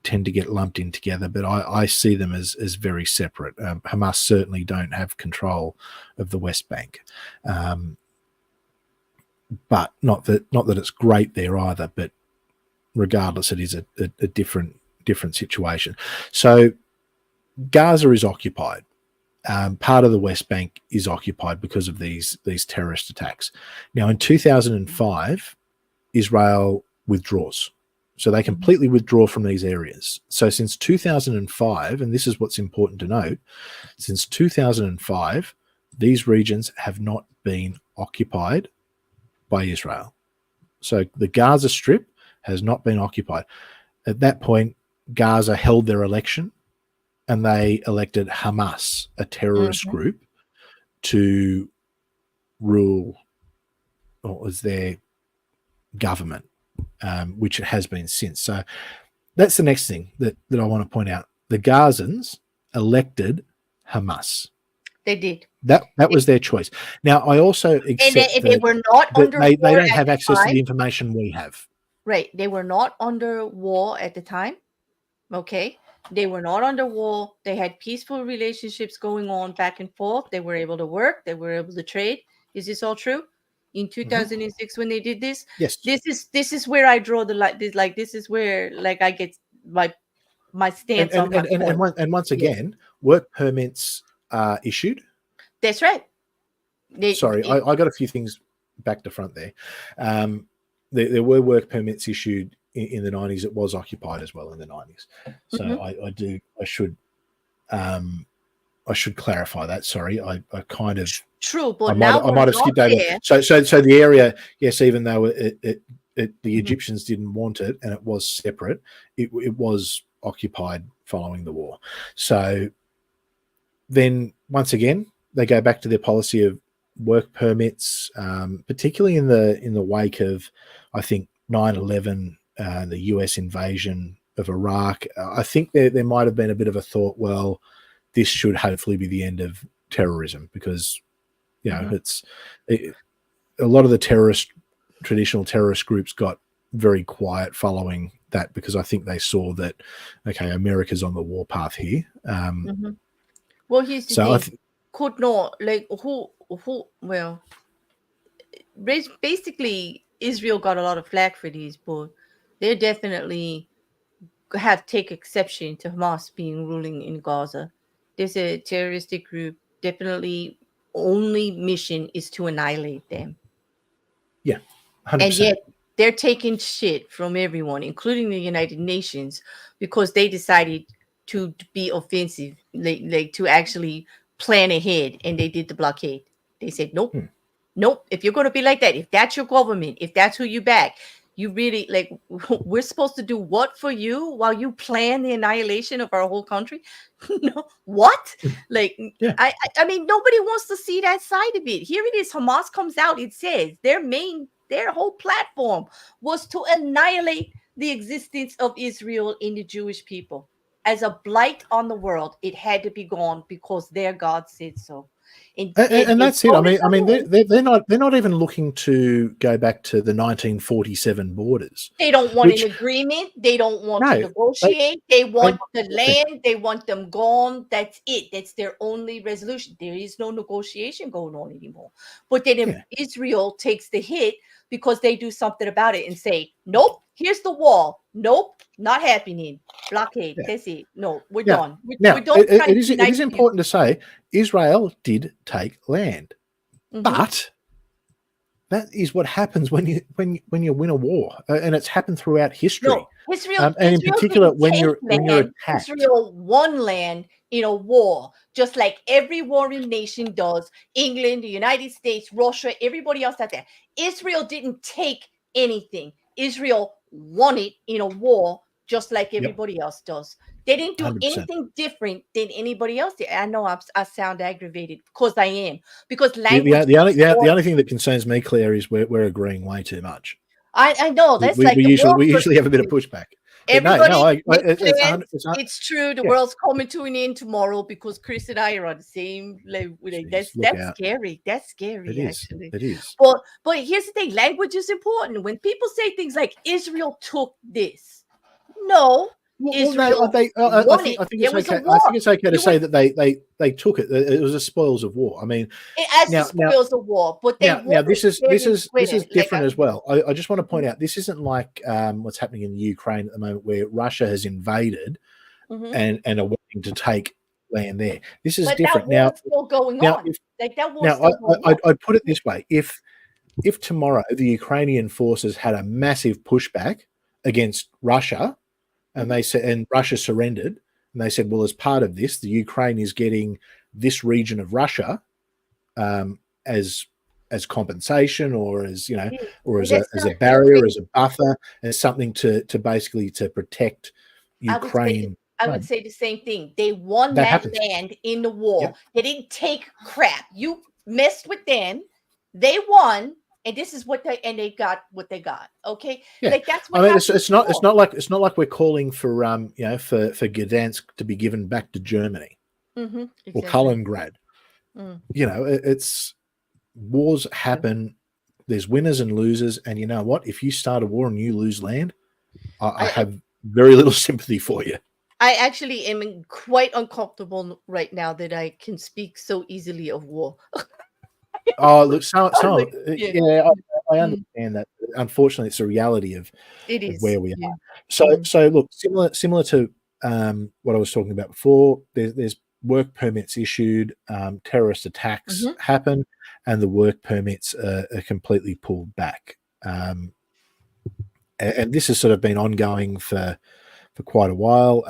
tend to get lumped in together, but I see them as very separate. Hamas certainly don't have control of the West Bank, but not that it's great there either. But regardless, it is a different situation. So Gaza is occupied. Part of the West Bank is occupied because of these terrorist attacks. Now, in 2005, Israel withdraws. So they completely withdraw from these areas. So since 2005, and this is what's important to note, since 2005, these regions have not been occupied by Israel. So the Gaza Strip has not been occupied. At that point, Gaza held their election, and they elected Hamas, a terrorist group, to rule as their government, which it has been since. So that's the next thing that I want to point out. The Gazans elected Hamas. They did. That was their choice. Now, I also accept and they were not under they don't have access to the information we have. Right. They were not under war at the time. Okay. They were not under war. They had peaceful relationships going on back and forth. They were able to work. They were able to trade. Is this all true? In 2006, when they did this, yes. This is where I draw the line. This is where I get my stance on my point. And once again, work permits are issued. That's right. I got a few things back to front there. There were work permits issued in the 90s. It was occupied as well in the 90s. So I should clarify that. Sorry, I kind of true, but I might have skipped over. So the area, yes, even though it the Egyptians didn't want it, and it was separate. It was occupied following the war. So then once again, they go back to their policy of work permits, particularly in the wake of, I think, 9/11, the US invasion of Iraq. I think there might have been a bit of a thought, well, this should hopefully be the end of terrorism, because a lot of the traditional terrorist groups got very quiet following that, because I think they saw that, okay, America's on the warpath here. Well, here's the So thing. Could not, like, well, basically, Israel got a lot of flack for these, but they definitely take exception to Hamas being ruling in Gaza. There's a terroristic group, definitely only mission is to annihilate them. Yeah, 100%. And yet they're taking shit from everyone, including the United Nations, because they decided to be offensive, like to actually plan ahead, and they did the blockade. They said, nope, nope. If you're going to be like that, if that's your government, if that's who you back, you really, like, we're supposed to do what for you while you plan the annihilation of our whole country? No, what? Like, yeah. I mean, nobody wants to see that side of it. Here it is. Hamas comes out. It says their whole platform was to annihilate the existence of Israel and the Jewish people. As a blight on the world, it had to be gone because their God said so. And that's it. I mean, they're not even looking to go back to the 1947 borders. They don't want an agreement. They don't want to negotiate. They want the land. They want them gone. That's it. That's their only resolution. There is no negotiation going on anymore. But then if Israel takes the hit because they do something about it and say, nope, here's the wall. Nope, not happening. Blockade. That's it. No, we're done. We're done. It is important to say Israel did take land, but that is what happens when you win a war, and it's happened throughout history. No, Israel, and in particular when you're attacked. Israel won land in a war, just like every warring nation does. England, the United States, Russia, everybody else out there. Israel didn't take anything. Israel won it in a war, just like everybody else does. They didn't do 100%. anything different than anybody else did. I know I sound aggravated because I am. Because language. The only thing that concerns me, Claire, is we're agreeing way too much. I know that's we usually have a bit of pushback. Everybody, it's true. The world's coming to an end tomorrow because Chris and I are on the same level. That's scary. That's scary, actually. It is. But here's the thing: language is important. When people say things like Israel took this, no. Israel I think it's okay to say that they took it. It was a spoils of war. I mean, spoils of war. But this is different as well. I just want to point out, this isn't like what's happening in the Ukraine at the moment, where Russia has invaded and are wanting to take land there. This is different. Now, still going on. I'd put it this way: if tomorrow the Ukrainian forces had a massive pushback against Russia, and they said, and Russia surrendered, and they said, well, as part of this, the Ukraine is getting this region of Russia as compensation, or as or as a barrier, as a buffer, as something to basically to protect Ukraine. I would say the same thing. They won that land in the war. Yep. They didn't take crap. You messed with them. They won. And this is what they got what they got. Okay. Yeah. Like that's what it's not like we're calling for for Gdansk to be given back to Germany or Kaliningrad. It's wars happen. There's winners and losers, and you know what? If you start a war and you lose land, I have very little sympathy for you. I actually am quite uncomfortable right now that I can speak so easily of war. Oh, look, I understand that. Unfortunately, it's a reality of where we are. So look, similar to what I was talking about before. There's work permits issued, terrorist attacks happen, and the work permits are completely pulled back. And this has sort of been ongoing for for quite a while.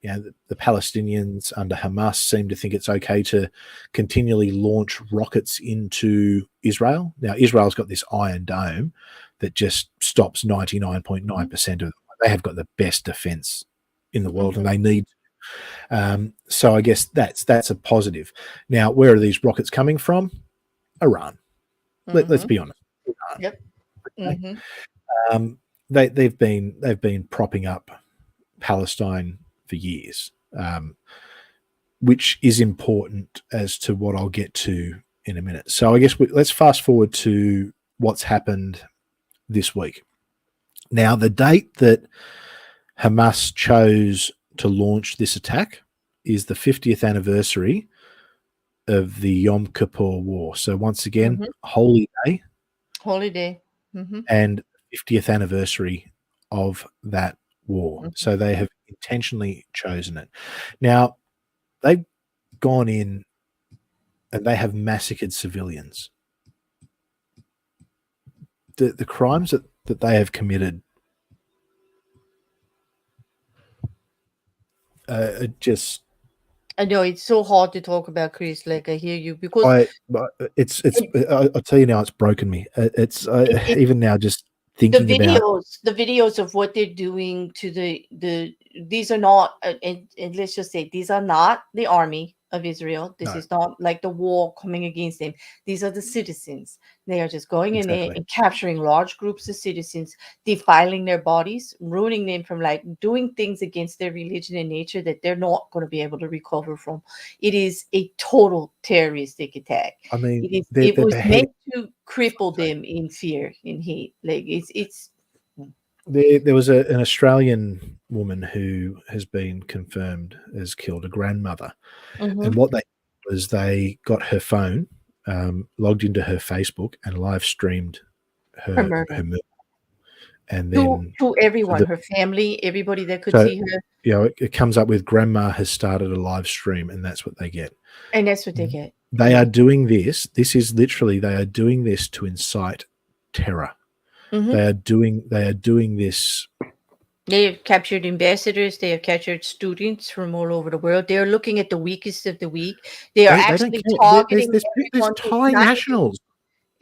The Palestinians under Hamas seem to think it's okay to continually launch rockets into Israel. Now, Israel's got this Iron Dome that just stops 99.9% of them. They have got the best defense in the world, and they need. So I guess that's a positive. Now, where are these rockets coming from? Iran. Let's be honest. Iran. Yep. Okay? They've been propping up Palestine for years, which is important as to what I'll get to in a minute. So I guess let's fast forward to what's happened this week. Now, the date that Hamas chose to launch this attack is the 50th anniversary of the Yom Kippur War. So once again, Holy Day. And 50th anniversary of that war. So they have intentionally chosen it. Now, they've gone in and they have massacred civilians. The crimes that they have committed are just... I know it's so hard to talk about, Chris. Like, I hear you, because I'll tell you now, it's broken me. It's even now just thinking about the videos of what they're doing to these are not, and let's just say these are not the army of Israel. This is not like the war coming against them. These are the citizens. They are just going in there and capturing large groups of citizens, defiling their bodies, ruining them, from like doing things against their religion and nature that they're not going to be able to recover from. It is a total terroristic attack. I mean, it was meant to cripple them in fear, in hate. Like it's. There was an Australian woman who has been confirmed as killed, a grandmother. And what they did was they got her phone, logged into her Facebook, and live streamed her murder. And then to everyone, her family, everybody that could see her. It comes up with grandma has started a live stream, and that's what they get. And that's what they get. They are doing this. This is literally, they are doing this to incite terror. They are doing this. They have captured ambassadors. They have captured students from all over the world. They are looking at the weakest of the weak. They are actually targeting there's Thai nationals.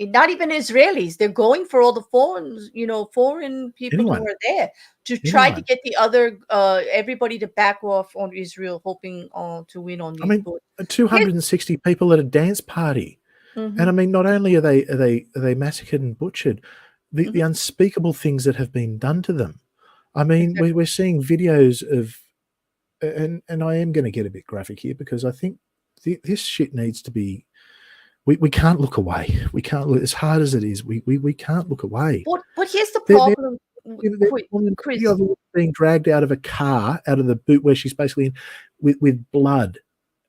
Not even Israelis. They're going for all the foreign people who are there to try to get the other everybody to back off on Israel, hoping to win on these. I mean, 260 people at a dance party, and I mean, not only are they massacred and butchered, the unspeakable things that have been done to them. I mean, we're seeing videos of, and I am going to get a bit graphic here because I think this shit needs to be. We can't look away. We can't look, as hard as it is. We can't look away. But here's the problem. Chris, being dragged out of a car, out of the boot where she's basically in, with blood,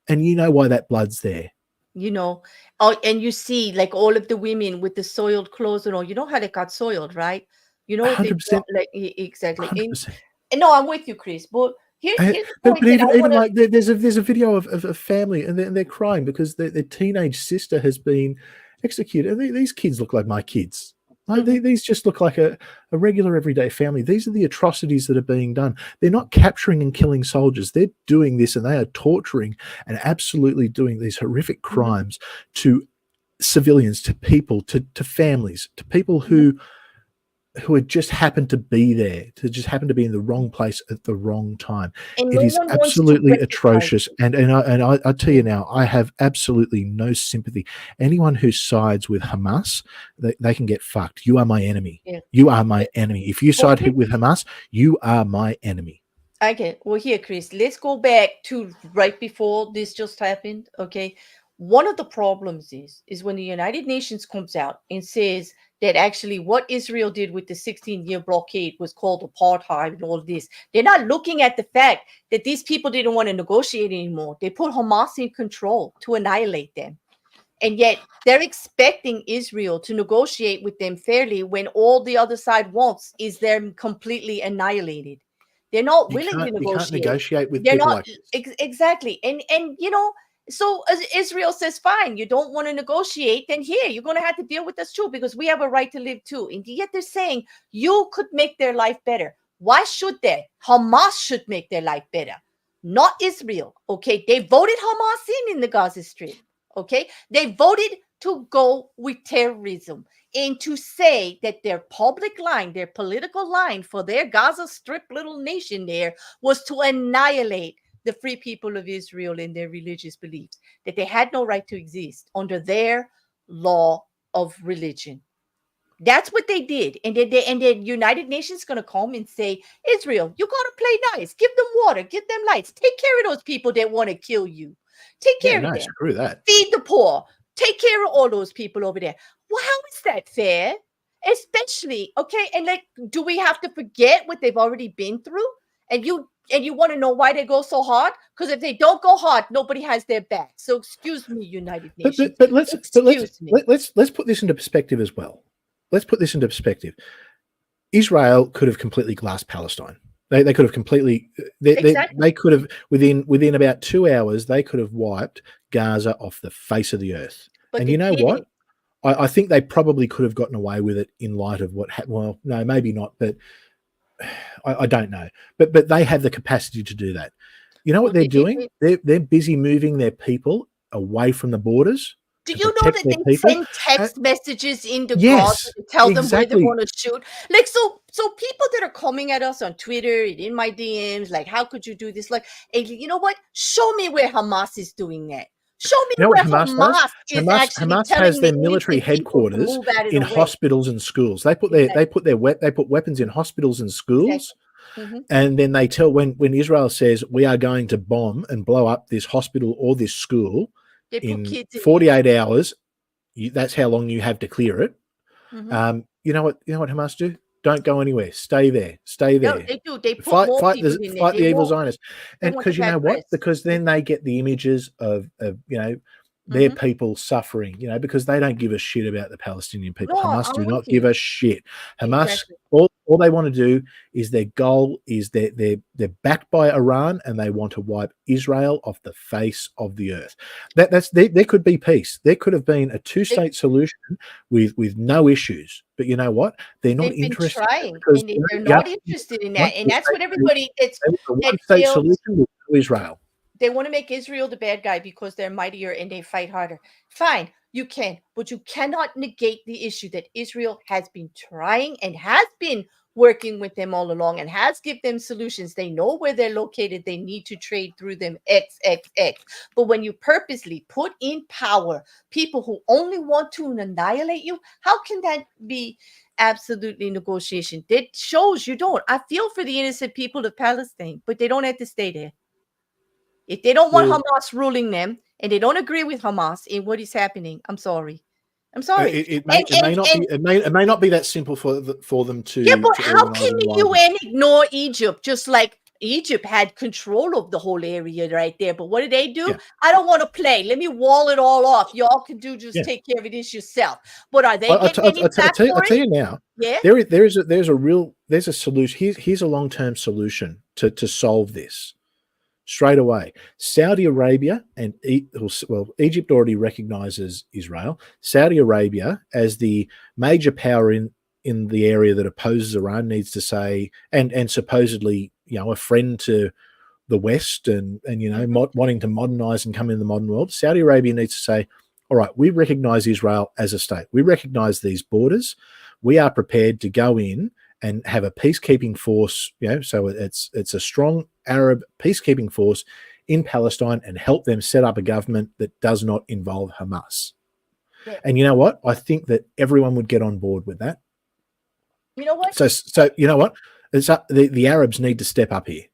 and you know why that blood's there. And you see like all of the women with the soiled clothes and all. You know how they got soiled, right? 100%. Like exactly. 100%. And no, I'm with you, Chris. But here's the point. But even like there's a video of a family and they're crying because their teenage sister has been executed. And these kids look like my kids. Like these just look like a regular everyday family. These are the atrocities that are being done. They're not capturing and killing soldiers. They're doing this, and they are torturing and absolutely doing these horrific crimes to civilians, to people, to families, to people who had just happened to be there, to just happen to be in the wrong place at the wrong time. It is absolutely atrocious. And I tell you now, I have absolutely no sympathy. Anyone who sides with Hamas, they can get fucked. You are my enemy. Yeah. You are my enemy. If you side with Hamas, you are my enemy. Okay. Well, here, Chris, let's go back to right before this just happened. Okay. One of the problems is when the United Nations comes out and says that actually what Israel did with the 16-year blockade was called apartheid and all of this. They're not looking at the fact that these people didn't want to negotiate anymore. They put Hamas in control to annihilate them. And yet they're expecting Israel to negotiate with them fairly when all the other side wants is them completely annihilated. They're not willing to negotiate. You can't negotiate with people like this. Exactly. And so as Israel says, fine, you don't want to negotiate, then here, you're going to have to deal with us too, because we have a right to live too. And yet they're saying you could make their life better. Why should they? Hamas should make their life better, not Israel. Okay, they voted Hamas in the Gaza Strip. Okay, they voted to go with terrorism and to say that their public line, their political line for their Gaza Strip little nation there was to annihilate the free people of Israel and their religious beliefs, that they had no right to exist under their law of religion. That's what they did. And then the United Nations going to come and say, Israel, you got to play nice. Give them water. Give them lights. Take care of those people that want to kill you. Take care of them. Screw that. Feed the poor. Take care of all those people over there. Well, how is that fair? Especially, okay, and like, do we have to forget what they've already been through? And you want to know why they go so hard? Because if they don't go hard, nobody has their back. So excuse me, United Nations. But let's put this into perspective as well. Let's put this into perspective. Israel could have completely glassed Palestine. They could have completely. They could have within about 2 hours. They could have wiped Gaza off the face of the earth. But and you know what? I think they probably could have gotten away with it in light of what happened. Well, no, maybe not, but I don't know. But they have the capacity to do that. You know what they're doing? They're busy moving their people away from the borders. Do you know that they send text messages in the Gaza to tell them where they want to shoot? Like, so people that are coming at us on Twitter and in my DMs, like, how could you do this? Like, hey, you know what? Show me where Hamas is doing that. Show me where Hamas is actually Hamas has their military headquarters in hospitals and schools. They put weapons in hospitals and schools, and then they tell when Israel says we are going to bomb and blow up this hospital or this school in 48 hours. That's how long you have to clear it. You know what Hamas do? Don't go anywhere. Stay there. Stay there. No, they do. They put fight the evil Zionists. And because you know what? Because then they get the images of their people suffering, because they don't give a shit about the Palestinian people. No, Hamas do not give a shit. Hamas, all they want to do is their goal is they're backed by Iran and they want to wipe Israel off the face of the earth. There could be peace. There could have been a two-state solution with no issues. But you know what? They're not interested. They're not interested in that. And that's what everybody. It's a one-state solution with Israel. They want to make Israel the bad guy because they're mightier and they fight harder. Fine, you can, but you cannot negate the issue that Israel has been trying and has been working with them all along and has given them solutions. They know where they're located. They need to trade through them XXX. But when you purposely put in power people who only want to annihilate you, how can that be absolutely negotiation? That shows you don't. I feel for the innocent people of Palestine, but they don't have to stay there. If they don't want Hamas ruling them and they don't agree with Hamas in what is happening, I'm sorry. It may not be that simple for them to. Yeah, but how can the UN ignore Egypt? Just like Egypt had control of the whole area right there. But what do? Yeah. I don't want to play. Let me wall it all off. Y'all can take care of it yourself. But are they getting any back for it? I'll tell you now. Yeah. There's a solution. Here's a long-term solution to solve this. Straight away, Saudi Arabia and Egypt already recognizes Israel. Saudi Arabia, as the major power in the area that opposes Iran, needs to say, and supposedly a friend to the West and wanting to modernize and come in the modern world. Saudi Arabia needs to say, all right, we recognize Israel as a state. We recognize these borders. We are prepared to go in and have a peacekeeping force, so it's a strong Arab peacekeeping force in Palestine and help them set up a government that does not involve Hamas. Yeah. And you know what? I think that everyone would get on board with that. You know what? So you know what? It's the Arabs need to step up here.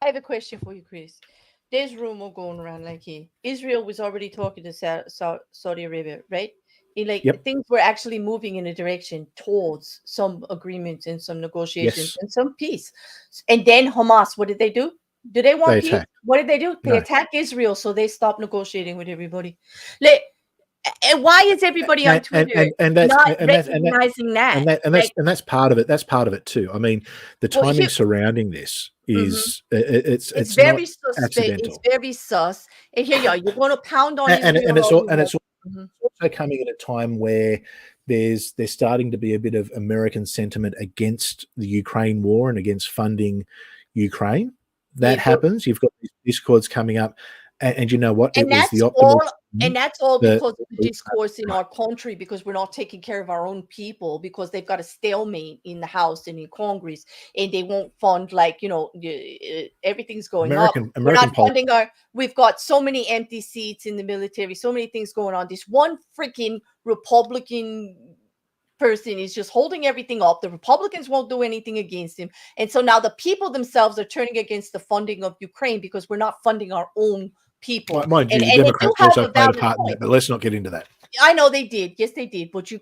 I have a question for you, Chris. There's rumor going around like here. Israel was already talking to Saudi Arabia, right? Things were actually moving in a direction towards some agreements and some negotiations and some peace. And then Hamas, what did they do? Do they want peace? Attacked. What did they do? They attacked Israel, so they stopped negotiating with everybody. And why is everybody on Twitter not recognizing that? And that's part of it. That's part of it too. I mean, the timing surrounding this is it's very suspect. It's very sus. And here you are. You're going to pound on Israel. And it's also coming at a time where there's starting to be a bit of American sentiment against the Ukraine war and against funding Ukraine. That happens. You've got these discords coming up, and you know what? And It was the that's optimal. all. And that's all because of the discourse in our country, because we're not taking care of our own people, because they've got a stalemate in the House and in Congress, and they won't fund, like, everything's going up. We're not funding we've got so many empty seats in the military, so many things going on. This one freaking Republican person is just holding everything up. The Republicans won't do anything against him. And so now the people themselves are turning against the funding of Ukraine because we're not funding our own people. Mind you, the Democrats also played a part in that, but let's not get into that. I know they did. Yes, they did. But you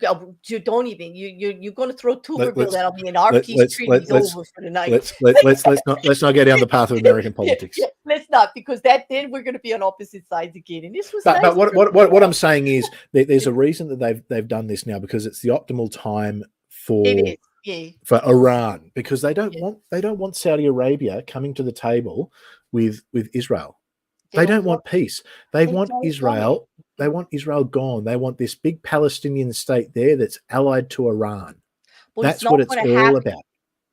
don't even. You're going to throw Tuberville at me, and our peace treaty is over for the night. Let's not go down the path of American politics. Yeah, let's not, because then we're going to be on opposite sides again. And this was. But what I'm saying is there's a reason that they've done this now, because it's the optimal time for Iran, because they don't want Saudi Arabia coming to the table with Israel. They don't want peace. They want Israel. They want Israel gone. They want this big Palestinian state there that's allied to Iran. But that's what it's all about.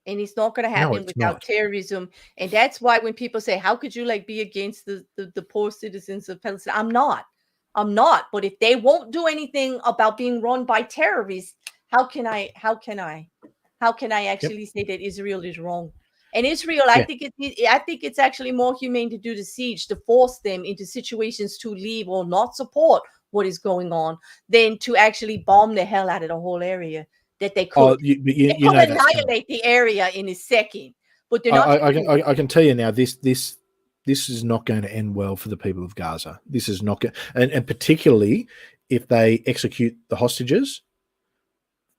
And it's not going to happen without terrorism. And that's why when people say, how could you be against the poor citizens of Palestine? I'm not. But if they won't do anything about being run by terrorists, how can I actually say that Israel is wrong? And Israel, I think it's actually more humane to do the siege, to force them into situations to leave or not support what is going on, than to actually bomb the hell out of the whole area. That they could, they could annihilate the area in a second. But they're not. I can tell you now, this is not going to end well for the people of Gaza. This is not going, and particularly if they execute the hostages.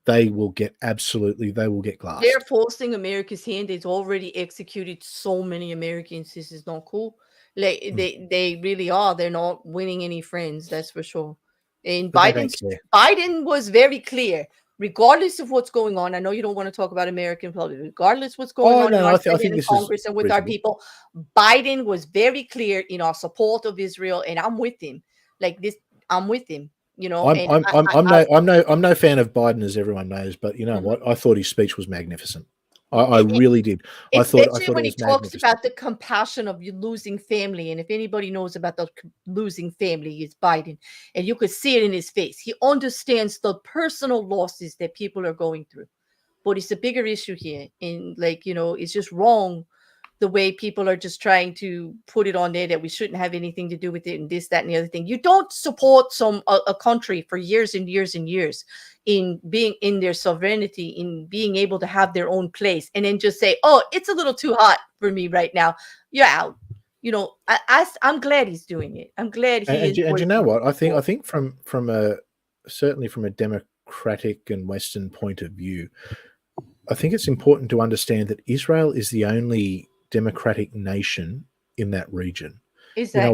They will get glassed. They're forcing America's hand. They've already executed so many Americans. This is not cool. They really are. They're not winning any friends, that's for sure. And Biden was very clear, regardless of what's going on. I know you don't want to talk about American politics. Regardless of what's going on in our Senate and Congress and with our people, Biden was very clear in our support of Israel, and I'm with him. I'm with him. I'm no fan of Biden, as everyone knows, but you know what? I thought his speech was magnificent. I really did. Especially when he talks about the compassion of you losing family, and if anybody knows about the losing family, it's Biden, and you could see it in his face. He understands the personal losses that people are going through, but it's a bigger issue here, and it's just wrong. The way people are just trying to put it on there that we shouldn't have anything to do with it and this, that, and the other thing. You don't support a country for years and years and years in being in their sovereignty, in being able to have their own place, and then just say, oh, it's a little too hot for me right now. You're out. I'm glad he's doing it. I'm glad he is. And you know what? I think from certainly from a democratic and Western point of view, I think it's important to understand that Israel is the only democratic nation in that region. Exactly. You know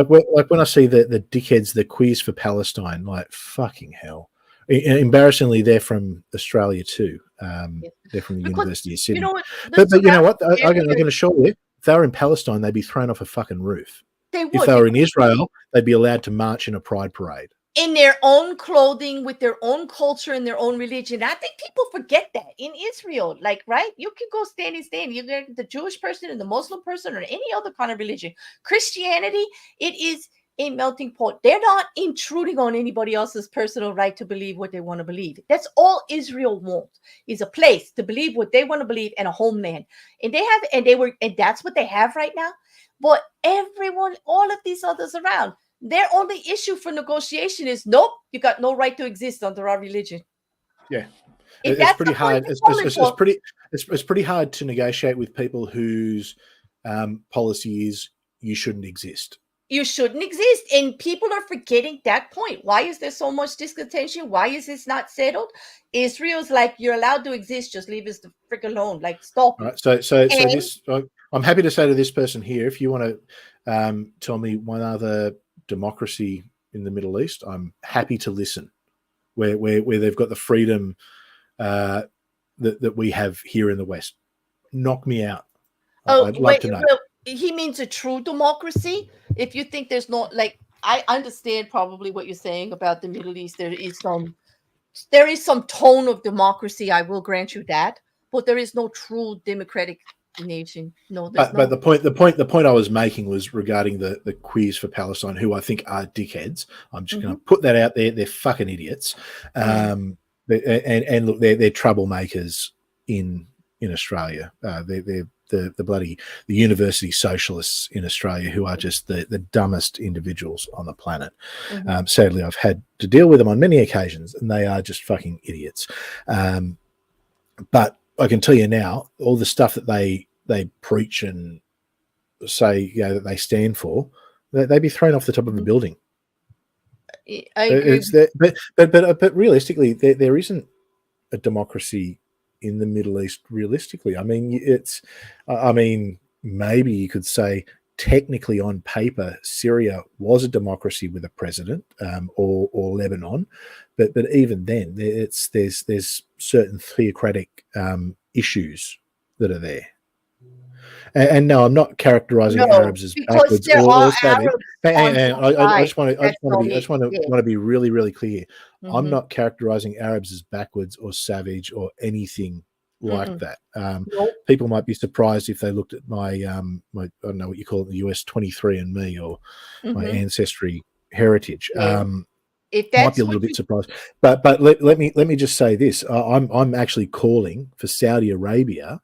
what? Like when I see the dickheads, the queers for Palestine, like fucking hell. Embarrassingly, they're from Australia too. They're from the University of Sydney. But you know what? I'm going to assure you, if they were in Palestine, they'd be thrown off a fucking roof. They would. If they were in Israel, they'd be allowed to march in a pride parade. In their own clothing, with their own culture and their own religion. I think people forget that in Israel, right? You can go stand. You get the Jewish person and the Muslim person or any other kind of religion. Christianity, it is a melting pot. They're not intruding on anybody else's personal right to believe what they want to believe. That's all Israel wants, is a place to believe what they want to believe and a homeland. And that's what they have right now. But everyone, all of these others around, their only issue for negotiation is, nope, you got no right to exist under our religion. Yeah, it's pretty hard. It's pretty hard to negotiate with people whose policy is you shouldn't exist. You shouldn't exist, and people are forgetting that point. Why is there so much discontention? Why is this not settled? Israel's like, you're allowed to exist, just leave us the frick alone. Stop. Right. So this, I'm happy to say to this person here, if you want to tell me one other democracy in the Middle East, I'm happy to listen, where they've got the freedom that we have here in the West. Knock me out. I'd love to know. Well, he means a true democracy. If you think there's not, I understand probably what you're saying about the Middle East. There is there is some tone of democracy. I will grant you that, but there is no true democratic nation. No, there's But the point I was making was regarding the queers for Palestine, who I think are dickheads. I'm just going to put that out there. They're fucking idiots. And look, they're troublemakers in Australia. They're the university socialists in Australia who are just the dumbest individuals on the planet. Sadly, I've had to deal with them on many occasions, and they are just fucking idiots. But I can tell you now, all the stuff that they preach and say, that they stand for, they'd be thrown off the top of a building. I agree. But realistically, there isn't a democracy in the Middle East. Realistically, I mean, maybe you could say technically on paper, Syria was a democracy with a president, or Lebanon, but even then, there's certain theocratic issues that are there. And no, I'm not characterizing Arabs as backwards or savage. I just want to be really, really clear. I'm not characterizing Arabs as backwards or savage or anything like that. People might be surprised if they looked at my I don't know what you call it, the US 23andMe or my ancestry heritage. If might be a little bit surprised, but let me just say this: I'm actually calling for Saudi Arabia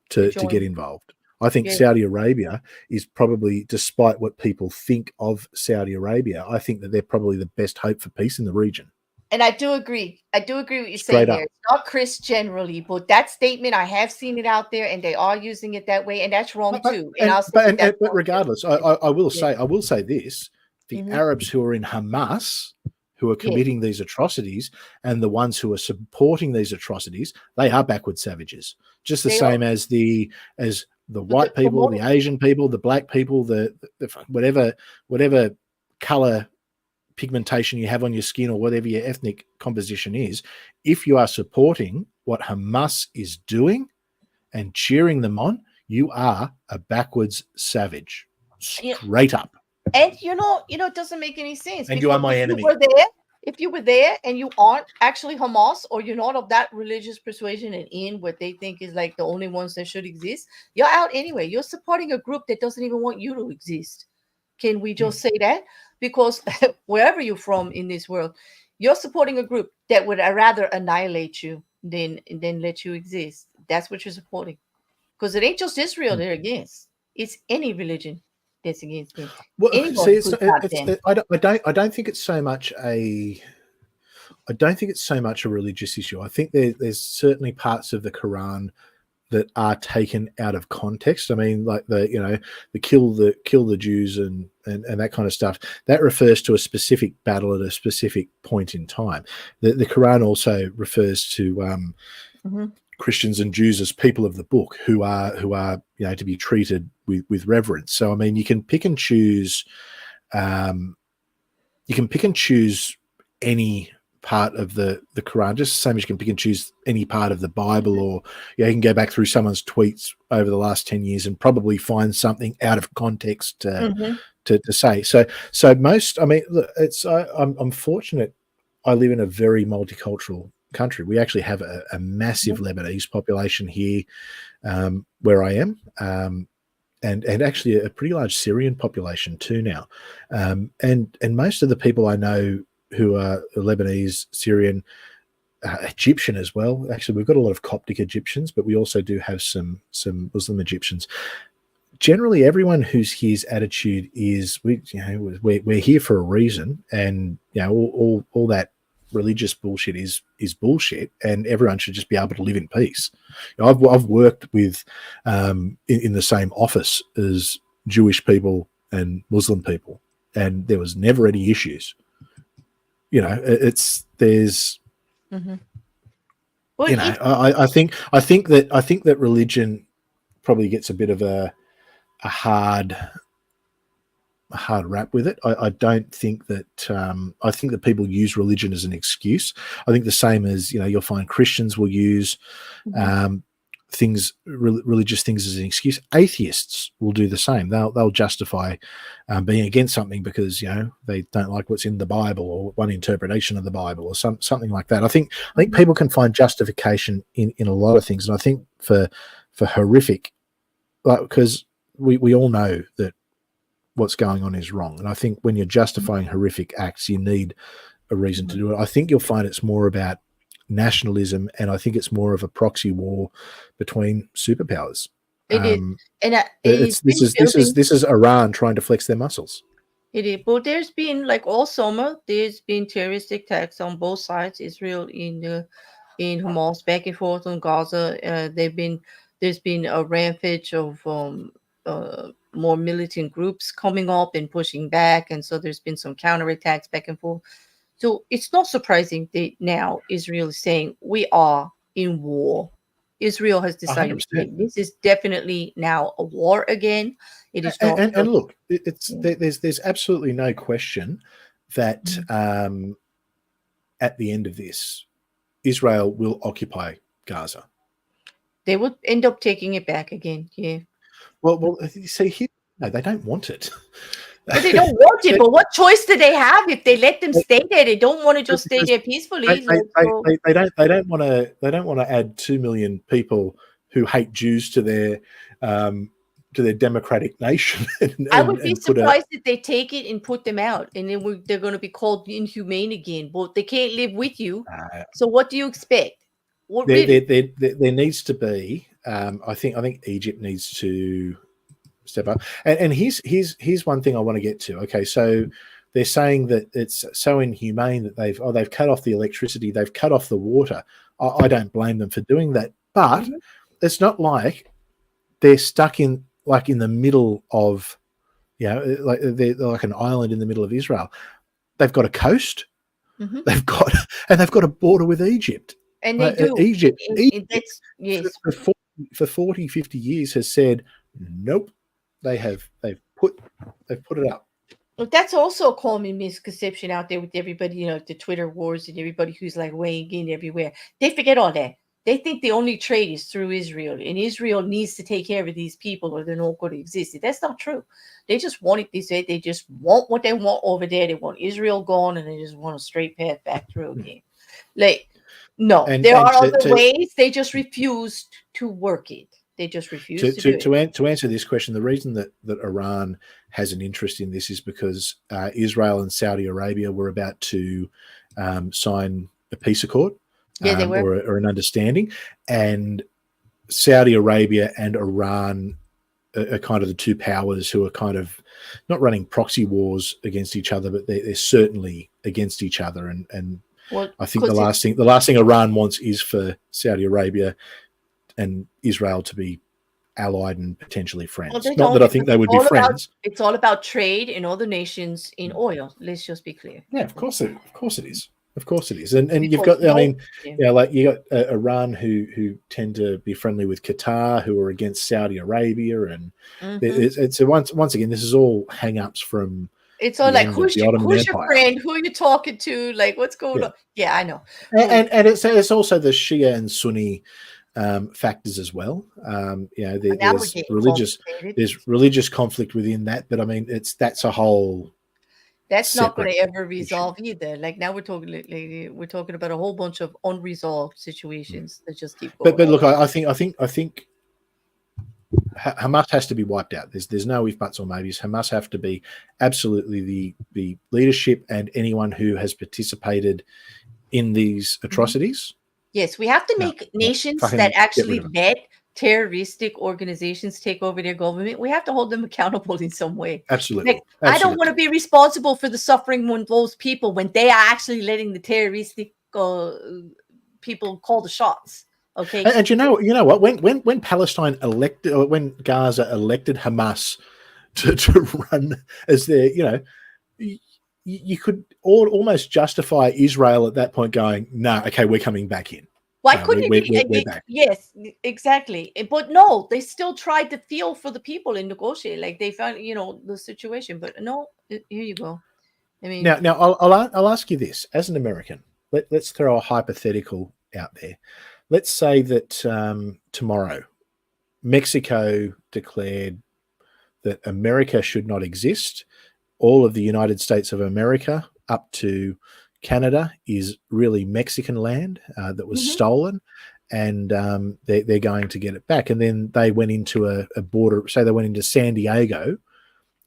to get involved. I think Saudi Arabia is probably, despite what people think of Saudi Arabia, I think that they're probably the best hope for peace in the region. And I do agree. I do agree with you saying there. It's not Chris generally, but that statement, I have seen it out there, and they are using it that way, and that's wrong too. But regardless, I will say this: the Arabs who are in Hamas, who are committing these atrocities, and the ones who are supporting these atrocities, they are backward savages, just the same as the white people, the Asian people, the black people, the whatever color pigmentation you have on your skin or whatever your ethnic composition is. If you are supporting what Hamas is doing and cheering them on, you are a backwards savage, straight up. And it doesn't make any sense. And you are my enemy. If you were there and you aren't actually Hamas, or you're not of that religious persuasion and in what they think is like the only ones that should exist, you're out anyway. You're supporting a group that doesn't even want you to exist. Can we just say that? Because wherever you're from in this world, you're supporting a group that would rather annihilate you than let you exist. That's what you're supporting. Because it ain't just Israel they're against. It's any religion that's against me. Well, see, I don't think it's so much a religious issue. I think there's certainly parts of the Quran that are taken out of context. I mean, like the kill the Jews and that kind of stuff. That refers to a specific battle at a specific point in time. The Quran also refers to Christians and Jews as people of the book who are to be treated with reverence. So I mean, you can pick and choose. You can pick and choose any part of the Quran, just the same as you can pick and choose any part of the Bible, or you can go back through someone's tweets over the last 10 years and probably find something out of context to say. So most, I mean, look, I'm fortunate. I live in a very multicultural country. We actually have a massive Lebanese population here where I am, and actually a pretty large Syrian population too now. And most of the people I know who are Lebanese, Syrian, Egyptian as well. Actually, we've got a lot of Coptic Egyptians, but we also do have some Muslim Egyptians. Generally, everyone who's here's attitude is we're here for a reason, and all that religious bullshit is bullshit, and everyone should just be able to live in peace. I've worked with in the same office as Jewish people and Muslim people, and there was never any issues. There's I think that religion probably gets a bit of a hard rap with it. I don't think that I think that people use religion as an excuse. I think the same as you'll find Christians will use religious things as an excuse. Atheists will do the same. They'll justify being against something because they don't like what's in the Bible or one interpretation of the Bible or something like that. I think people can find justification in a lot of things, and I think for horrific, because we all know that what's going on is wrong, and I think when you're justifying horrific acts, you need a reason to do it. I think you'll find it's more about nationalism, and I think it's more of a proxy war between superpowers. It is, and this is Iran trying to flex their muscles. It is, but there's been like all summer, there's been terrorist attacks on both sides, Israel in Hamas, back and forth on Gaza. There's been a rampage of more militant groups coming up and pushing back, and so there's been some counterattacks back and forth. So it's not surprising that now Israel is saying we are in war. Israel has decided this is definitely now a war again. It is not. And look, there's absolutely no question that at the end of this, Israel will occupy Gaza. They would end up taking it back again. Yeah. Well, see here, no, they don't want it. But they don't want it. But what choice do they have if they let them stay there? They don't want to just stay there peacefully. They don't want to add 2 million people who hate Jews to their democratic nation. I would be surprised if they take it and put them out, and then they're going to be called inhumane again. But they can't live with you. So what do you expect? There needs to be. I think Egypt needs to step up. And here's one thing I want to get to. Okay, so they're saying that it's so inhumane that they've cut off the electricity, they've cut off the water. I don't blame them for doing that, but it's not like they're stuck in the middle of, like they're like an island in the middle of Israel. They've got a coast, they've got a border with Egypt. And they do. Egypt yes. For 40, 50 years has said, nope. They've put it up. Well, that's also a common misconception out there with everybody, the Twitter wars and everybody who's like weighing in everywhere. They forget all that. They think the only trade is through Israel, and Israel needs to take care of these people or they're not going to exist. That's not true. They just want it this way. They just want what they want over there. They want Israel gone, and they just want a straight path back through again. No, there are other ways. They just refuse to work it. They just refuse to answer this question. The reason that Iran has an interest in this is because Israel and Saudi Arabia were about to sign a peace accord, they were. or an understanding, and Saudi Arabia and Iran are kind of the two powers who are kind of not running proxy wars against each other, but they're certainly against each other. And I think the last thing Iran wants is for Saudi Arabia and Israel to be allied and potentially friends. Not that I think they would be friends. It's all about trade in other nations in oil. Let's just be clear. Yeah, of course it is. Of course it is. And you've got, like you got Iran who tend to be friendly with Qatar, who are against Saudi Arabia, and it's once again, this is all hang-ups from. It's all like, who's your friend? Who are you talking to? Like, what's going on? Yeah, I know. And it's also the Shia and Sunni factors as well. There's religious conflict within that, but I mean, that's a whole. That's not going to ever resolve either. Like now we're talking about a whole bunch of unresolved situations that just keep going. But look, I think Hamas has to be wiped out. There's no if, buts, or maybes. Hamas have to be absolutely the leadership and anyone who has participated in these atrocities. Yes, we have to make nations that actually let terroristic organizations take over their government. We have to hold them accountable in some way. Absolutely. I don't want to be responsible for the suffering of those people when they are actually letting the terroristic people call the shots. Okay. And you know what? When Palestine elected, or when Gaza elected Hamas to run as their, you could almost justify Israel at that point going, no, okay, we're coming back in. Why couldn't it be? Yes, exactly. But no, they still tried to feel for the people and negotiate. Like they found, the situation. But no, here you go. I mean, now I'll ask you this as an American. Let's throw a hypothetical out there. let's say that tomorrow Mexico declared that America should not exist. All of the United States of America up to Canada is really Mexican land that was stolen, and they're going to get it back. And then they went into a border, say they went into San Diego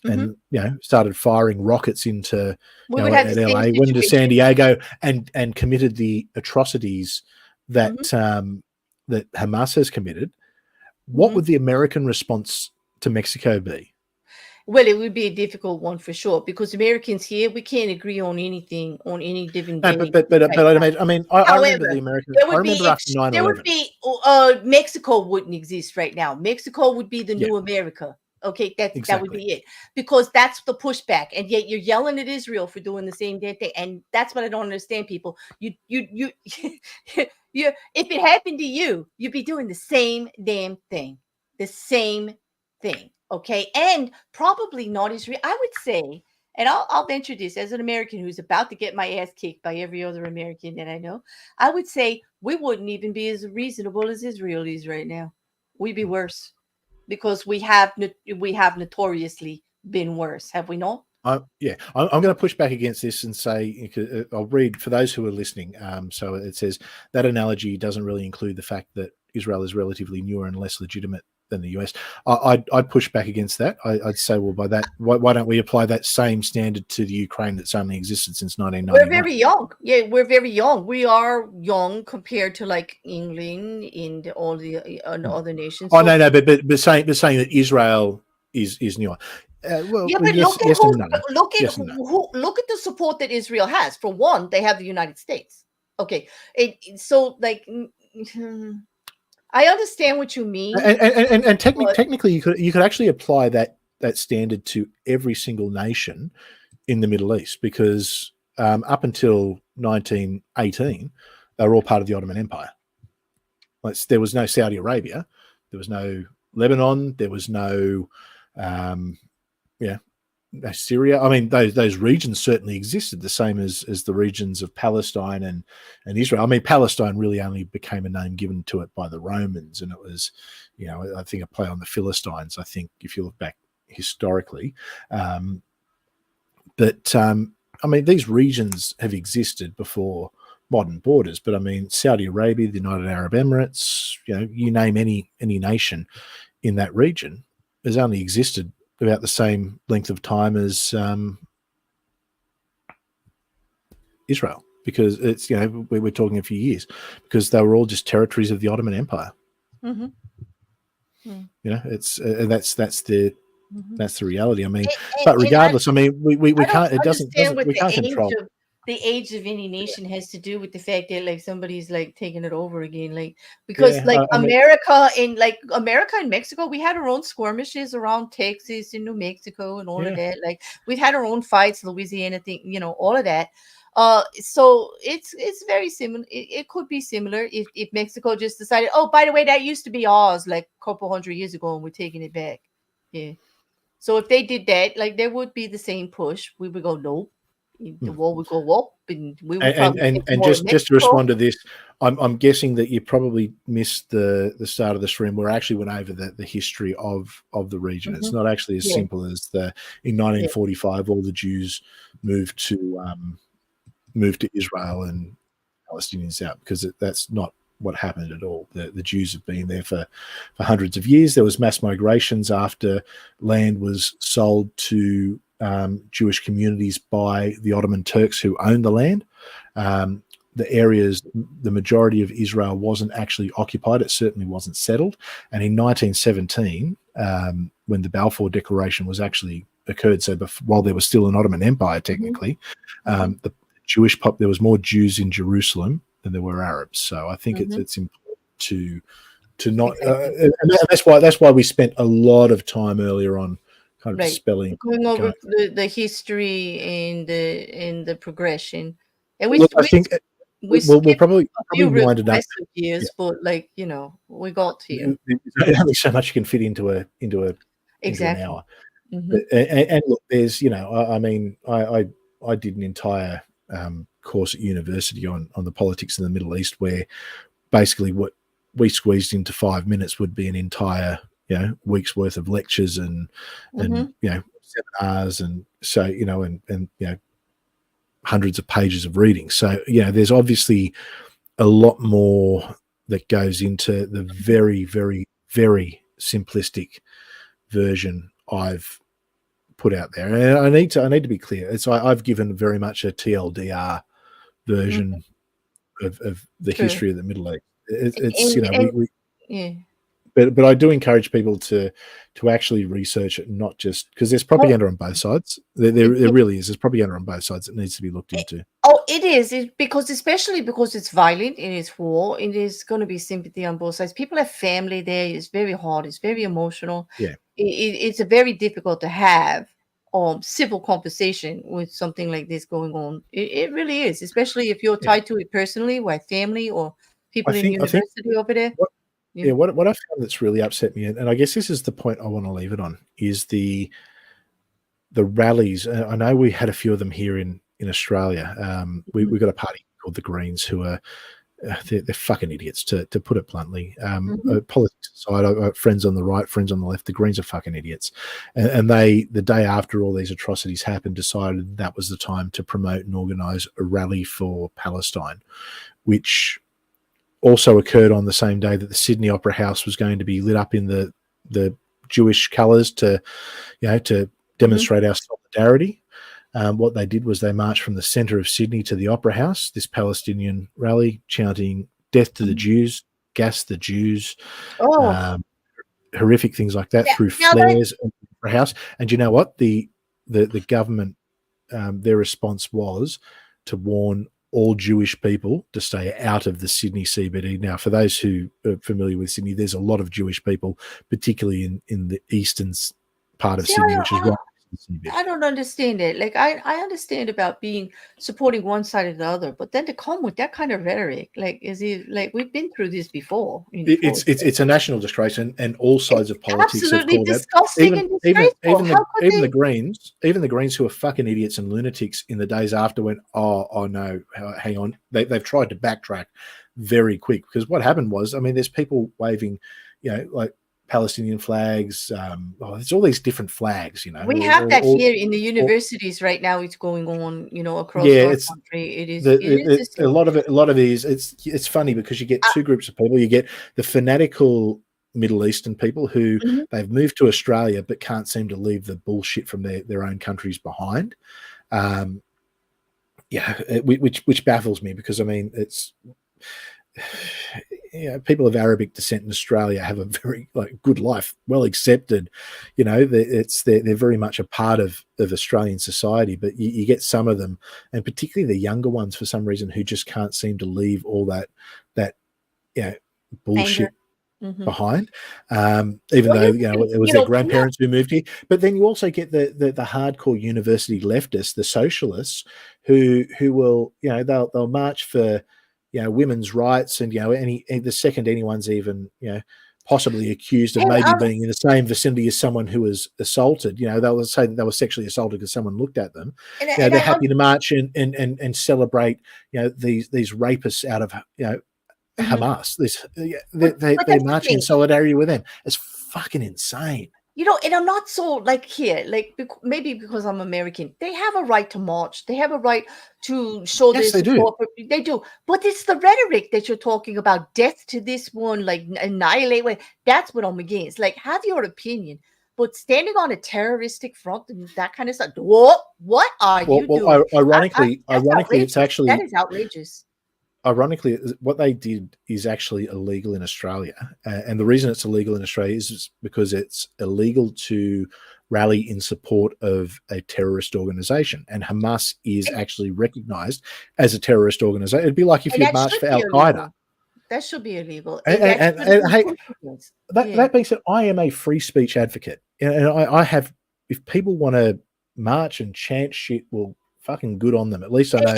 and started firing rockets into at LA, went into San Diego and committed the atrocities that that Hamas has committed. What would the American response to Mexico be? Well, it would be a difficult one for sure, because Americans here, we can't agree on anything on any given day. I mean, I remember the American. I remember after 9/11. There would be Mexico wouldn't exist right now. Mexico would be the new America. Okay, that would be it, because that's the pushback, and yet you're yelling at Israel for doing the same damn thing, and that's what I don't understand, people. You if it happened to you, you'd be doing the same damn thing, the same thing. Okay, and probably not Israel. I would say, and I'll venture this as an American who's about to get my ass kicked by every other American that I know. I would say we wouldn't even be as reasonable as Israel is right now. We'd be worse, because we have notoriously been worse, have we not? I'm going to push back against this and say, I'll read for those who are listening. So it says that analogy doesn't really include the fact that Israel is relatively newer and less legitimate than the US. I'd push back against that. I'd say, well, by that, why don't we apply that same standard to the Ukraine that's only existed since 1991? We're very young. Yeah, we're very young. We are young compared to like England and all the other nations. Oh, no, but saying that Israel is newer. Well, yeah, but look at the support that Israel has. For one, they have the United States. Okay, so like. I understand what you mean, and technically, you could actually apply that standard to every single nation in the Middle East, because up until 1918, they were all part of the Ottoman Empire. There was no Saudi Arabia, there was no Lebanon, there was no Syria. I mean, those regions certainly existed, the same as the regions of Palestine and Israel. I mean, Palestine really only became a name given to it by the Romans, and it was, I think a play on the Philistines, I think, if you look back historically. I mean, these regions have existed before modern borders, but I mean, Saudi Arabia, the United Arab Emirates, you name any nation in that region has only existed about the same length of time as Israel, because it's we're talking a few years, because they were all just territories of the Ottoman Empire. It's that's the reality. I mean, but regardless, I mean, we can't. It doesn't. We can't control. The age of any nation has to do with the fact that like somebody's like taking it over again, like because America and Mexico, we had our own skirmishes around Texas and New Mexico and all of that. Like we've had our own fights, Louisiana thing, all of that. So it's very similar. It could be similar if Mexico just decided, oh, by the way, that used to be ours like a couple hundred years ago, and we're taking it back. Yeah. So if they did that, like there would be the same push. We would go, nope. The wall would go up, and we would and just to respond to this, I'm guessing that you probably missed the start of the stream where I actually went over the history of the region. It's not actually as simple as in 1945 all the Jews moved to Israel and Palestinians out, because that's not what happened at all. The Jews have been there for hundreds of years. There was mass migrations after land was sold to Jewish communities by the Ottoman Turks who owned the land. The areas, the majority of Israel wasn't actually occupied. It certainly wasn't settled. And in 1917, when the Balfour Declaration was actually occurred, so while there was still an Ottoman Empire, technically, the Jewish there was more Jews in Jerusalem than there were Arabs. So I think it's important to not, and that's why we spent a lot of time earlier on kind of dispelling, going over the history and the progression. And we'll probably wind it up. Years, but like we got here. There's only so much you can fit into an hour. And look, there's I mean, I did an entire course at university on the politics in the Middle East, where basically what we squeezed into 5 minutes would be an entire, week's worth of lectures and seminars, and so and hundreds of pages of reading. So there's obviously a lot more that goes into the very, very, very simplistic version I've put out there. And I need to be clear. I've given very much a TLDR version of the history of the Middle East. But I do encourage people to actually research it, not just because there's propaganda on both sides. There really is. There's propaganda on both sides that needs to be looked into. Oh, it is, especially because it's violent and it's war. It is going to be sympathy on both sides. People have family there. It's very hard. It's very emotional. Yeah, it's a very difficult to have civil conversation with something like this going on. It really is, especially if you're tied to it personally, with family or people in university over there. What I found that's really upset me, and I guess this is the point I want to leave it on, is the rallies. I know we had a few of them here in Australia. We've got a party called the Greens who are they're fucking idiots, to put it bluntly. Politics aside, I've got friends on the right, friends on the left. The Greens are fucking idiots, and they, the day after all these atrocities happened, decided that was the time to promote and organise a rally for Palestine, which also occurred on the same day that the Sydney Opera House was going to be lit up in the Jewish colours to demonstrate our solidarity. What they did was they marched from the centre of Sydney to the Opera House, this Palestinian rally, chanting "Death to the Jews," "Gas the Jews," horrific things like that through flares at the Opera House. And you know what? The government, their response was to warn all Jewish people to stay out of the Sydney CBD. Now, for those who are familiar with Sydney, there's a lot of Jewish people, particularly in the eastern part of Sydney, which is right. I don't understand it. Like I understand about supporting one side or the other, but then to come with that kind of rhetoric, like we've been through this before. It's a national disgrace, and all sides of politics absolutely have called disgusting and disgraceful. Even the Greens who are fucking idiots and lunatics in the days after went, oh no, hang on. They've tried to backtrack very quick, because what happened was, I mean, there's people waving, like Palestinian flags. There's all these different flags. We have that here in the universities right now. It's going on, across our country. It is a lot of it is. It's funny because you get two groups of people. You get the fanatical Middle Eastern people who they've moved to Australia but can't seem to leave the bullshit from their own countries behind. Which baffles me, because I mean, it's. People of Arabic descent in Australia have a very good life, well accepted. They're very much a part of Australian society. But you get some of them, and particularly the younger ones, for some reason, who just can't seem to leave all that bullshit behind. Even though it was their grandparents who moved here. But then you also get the hardcore university leftists, the socialists, who will they'll march for women's rights, and the second anyone's even possibly accused of maybe being in the same vicinity as someone who was assaulted, they'll say that they were sexually assaulted because someone looked at them. They're happy to march and celebrate these rapists out of Hamas. They're marching in solidarity with them. It's fucking insane. And I'm not so maybe because I'm American, they have a right to march. They have a right to show their support. They do. But it's the rhetoric that you're talking about. Death to this one, annihilate. That's what I'm against. Have your opinion. But standing on a terroristic front and that kind of stuff. What are you doing? Ironically, it's actually... That is outrageous. Ironically, what they did is actually illegal in Australia. And the reason it's illegal in Australia is because it's illegal to rally in support of a terrorist organization. And Hamas is actually recognized as a terrorist organization. It'd be like if you marched for Al-Qaeda. That should be illegal. That being said, I am a free speech advocate. And I have, if people want to march and chant shit, well, fucking good on them. At least I know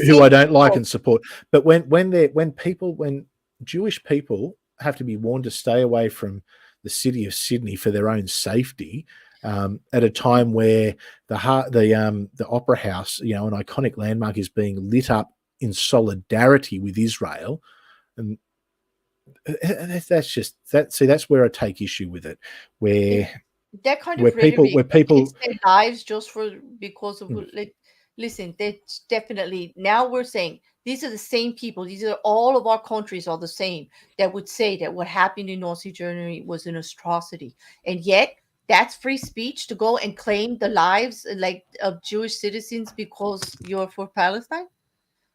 who I don't like and support. But when Jewish people have to be warned to stay away from the city of Sydney for their own safety, at a time where the Opera House, an iconic landmark, is being lit up in solidarity with Israel, and that's just that. See, that's where I take issue with it, where that kind where of rhetoric, people it's their lives just for because of like, listen, that's definitely, now we're saying these are the same people, these are all of our countries are the same, that would say that what happened in Nazi Germany was an atrocity, and yet that's free speech to go and claim the lives like of Jewish citizens because you're for Palestine.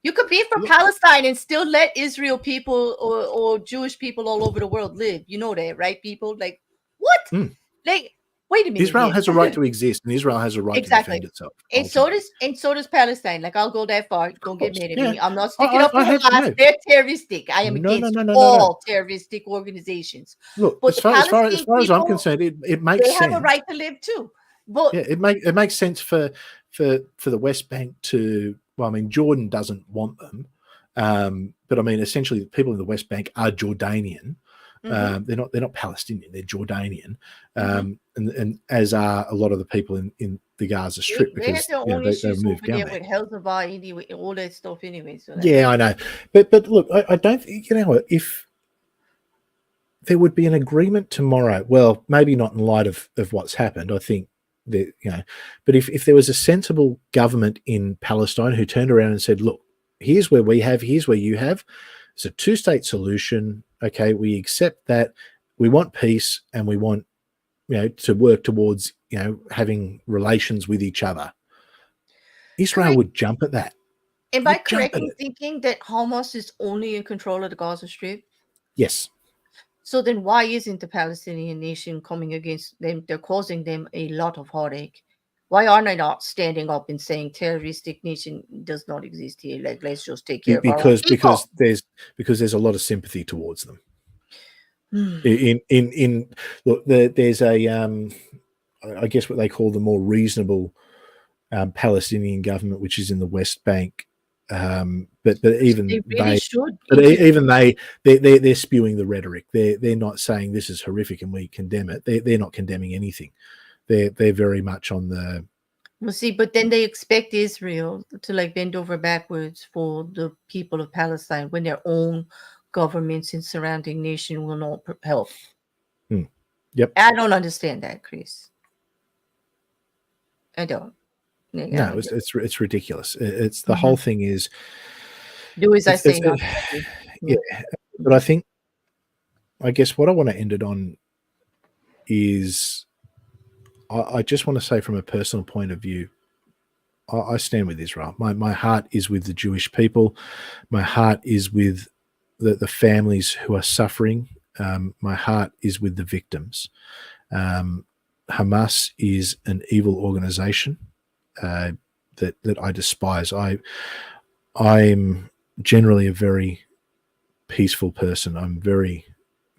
You could be for Palestine and still let Israel people or Jewish people all over the world live. You know that, right? People like, what? Like, wait a minute Israel here. has a right to exist, and Israel has a right to defend Exactly. itself. And so does Palestine. Like, I'll go that far. Don't get mad at me. I'm not sticking up for Hamas. They're terroristic. I am against all terroristic organizations. Look, But as the far as Palestinian I'm people, concerned, it makes they sense. have a right to live too. But yeah, it makes sense for the West Bank to. Well, I mean, Jordan doesn't want them, but I mean, essentially, the people in the West Bank are Jordanian. They're not Palestinian. They're Jordanian, and as are a lot of the people in the Gaza Strip, they have because their own they issues moved over down there there. with Hezbollah anyway, all that stuff anyway. So Yeah, I know, but look, I don't think, you know what, if there would be an agreement tomorrow, well, maybe not in light of what's happened, I think that, you know, but if there was a sensible government in Palestine who turned around and said, look, here's where we have, here's where you have, it's a two-state solution. Okay, we accept that. We want peace, and we want, you know, to work towards, you know, having relations with each other. Israel would jump at that. Am I correct in thinking that Hamas is only in control of the Gaza Strip? Yes. So then why isn't the Palestinian nation coming against them? They're causing them a lot of heartache. Why aren't they not standing up and saying terroristic nation does not exist here? Like, let's just take care of our own people. Because there's a lot of sympathy towards them. Look, there's a I guess what they call the more reasonable Palestinian government, which is in the West Bank. But even they're spewing the rhetoric. They're not saying this is horrific and we condemn it. They're not condemning anything. They're very much on the. Well, see, but then they expect Israel to like bend over backwards for the people of Palestine when their own governments in surrounding nation will not help. Yep. I don't understand that, Chris. I don't. No, it's ridiculous. It's the whole thing is. Do as I say, not yeah, but I guess what I want to end it on is, I just want to say from a personal point of view, I stand with Israel. My heart is with the Jewish people. My heart is with the families who are suffering. My heart is with the victims. Hamas is an evil organization that I despise. I'm generally a very peaceful person. I'm very,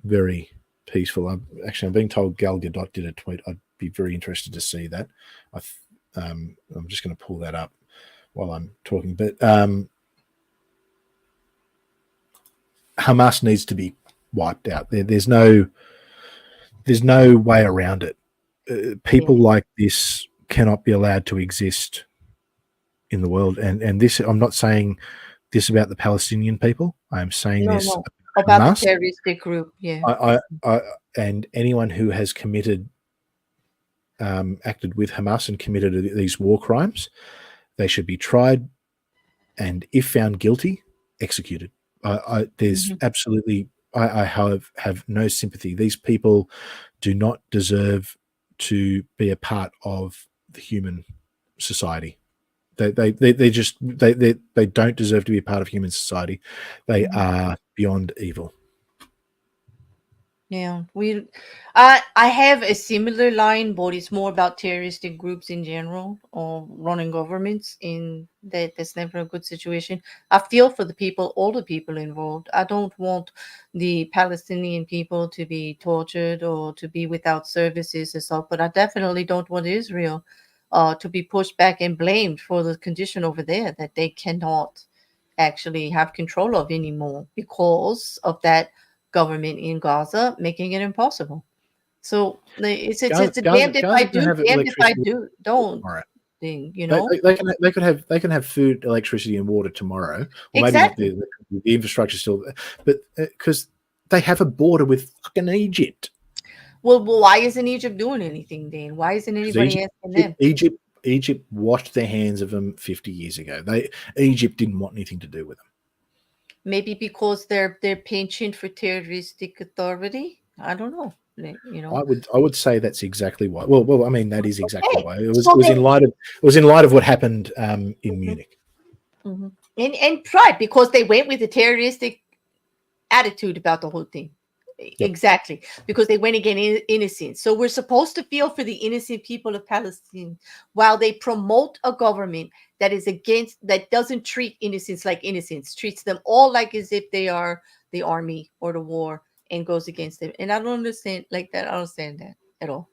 very peaceful. I'm being told Gal Gadot did a tweet. I'd be very interested to see that. I'm just going to pull that up while I'm talking. But Hamas needs to be wiped out. There's no way around it. People like this cannot be allowed to exist in the world. And this, I'm not saying this about the Palestinian people. I'm saying this about Hamas, the terroristic group. Yeah. I and anyone who has acted with Hamas and committed these war crimes, they should be tried, and if found guilty, executed. There's absolutely, I have no sympathy. These people do not deserve to be a part of the human society. They don't deserve to be a part of human society. They are beyond evil. Yeah, I have a similar line, but it's more about terroristic groups in general or running governments. In that's never a good situation. I feel for the people, all the people involved. I don't want the Palestinian people to be tortured or to be without services and stuff, but I definitely don't want Israel to be pushed back and blamed for the condition over there that they cannot actually have control of anymore because of that government in Gaza making it impossible. So it's a damned if I do, damned if I don't thing, you know. They can have food, electricity, and water tomorrow, or maybe not the infrastructure still, but because they have a border with fucking Egypt. Well, why isn't Egypt doing anything then? Why isn't anybody asking them? Egypt washed their hands of them 50 years ago. Egypt didn't want anything to do with them. Maybe because they're penchant for terroristic authority. I don't know. You know, I would say that's exactly why. Well, I mean that is exactly okay. why. It was in light of what happened in Munich. Mm-hmm. And pride, because they went with a terroristic attitude about the whole thing. Yep. Exactly, because they went against innocent. So we're supposed to feel for the innocent people of Palestine while they promote a government that is against, that doesn't treat innocents like innocents, treats them all like as if they are the army or the war, and goes against them. And I don't understand like that. I don't understand that at all.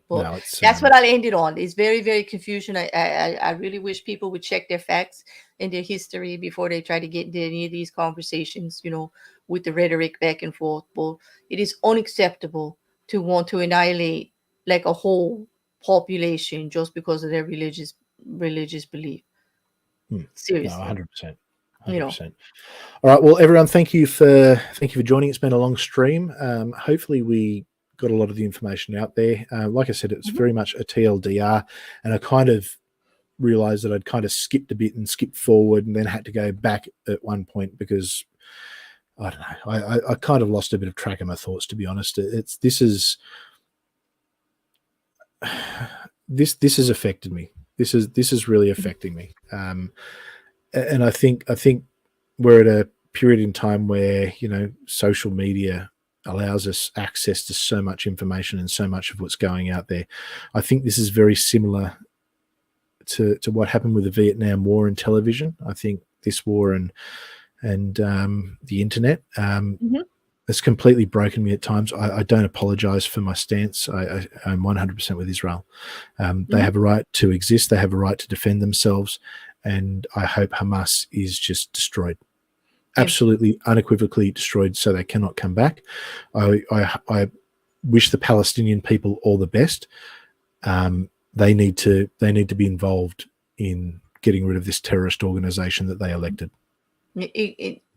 But that's what I'll end it on. It's very, very confusion. I really wish people would check their facts and their history before they try to get into any of these conversations, you know, with the rhetoric back and forth. But it is unacceptable to want to annihilate like a whole population just because of their religious belief. Seriously. No, 100%. 100%. You know. All right. Well, everyone, thank you for joining. It's been a long stream. Hopefully we got a lot of the information out there. Like I said, it's very much a TLDR, and I kind of realized that I'd kind of skipped a bit and skipped forward and then had to go back at one point because I don't know, I kind of lost a bit of track of my thoughts, to be honest. This has affected me. This is really affecting me. And I think we're at a period in time where, you know, social media allows us access to so much information and so much of what's going out there. I think this is very similar to what happened with the Vietnam War and television. I think this war and the internet has completely broken me at times. I don't apologize for my stance. I'm 100% with Israel. They have a right to exist. They have a right to defend themselves. And I hope Hamas is just destroyed. Absolutely, unequivocally destroyed, so they cannot come back. I wish the Palestinian people all the best. They need to be involved in getting rid of this terrorist organization that they elected.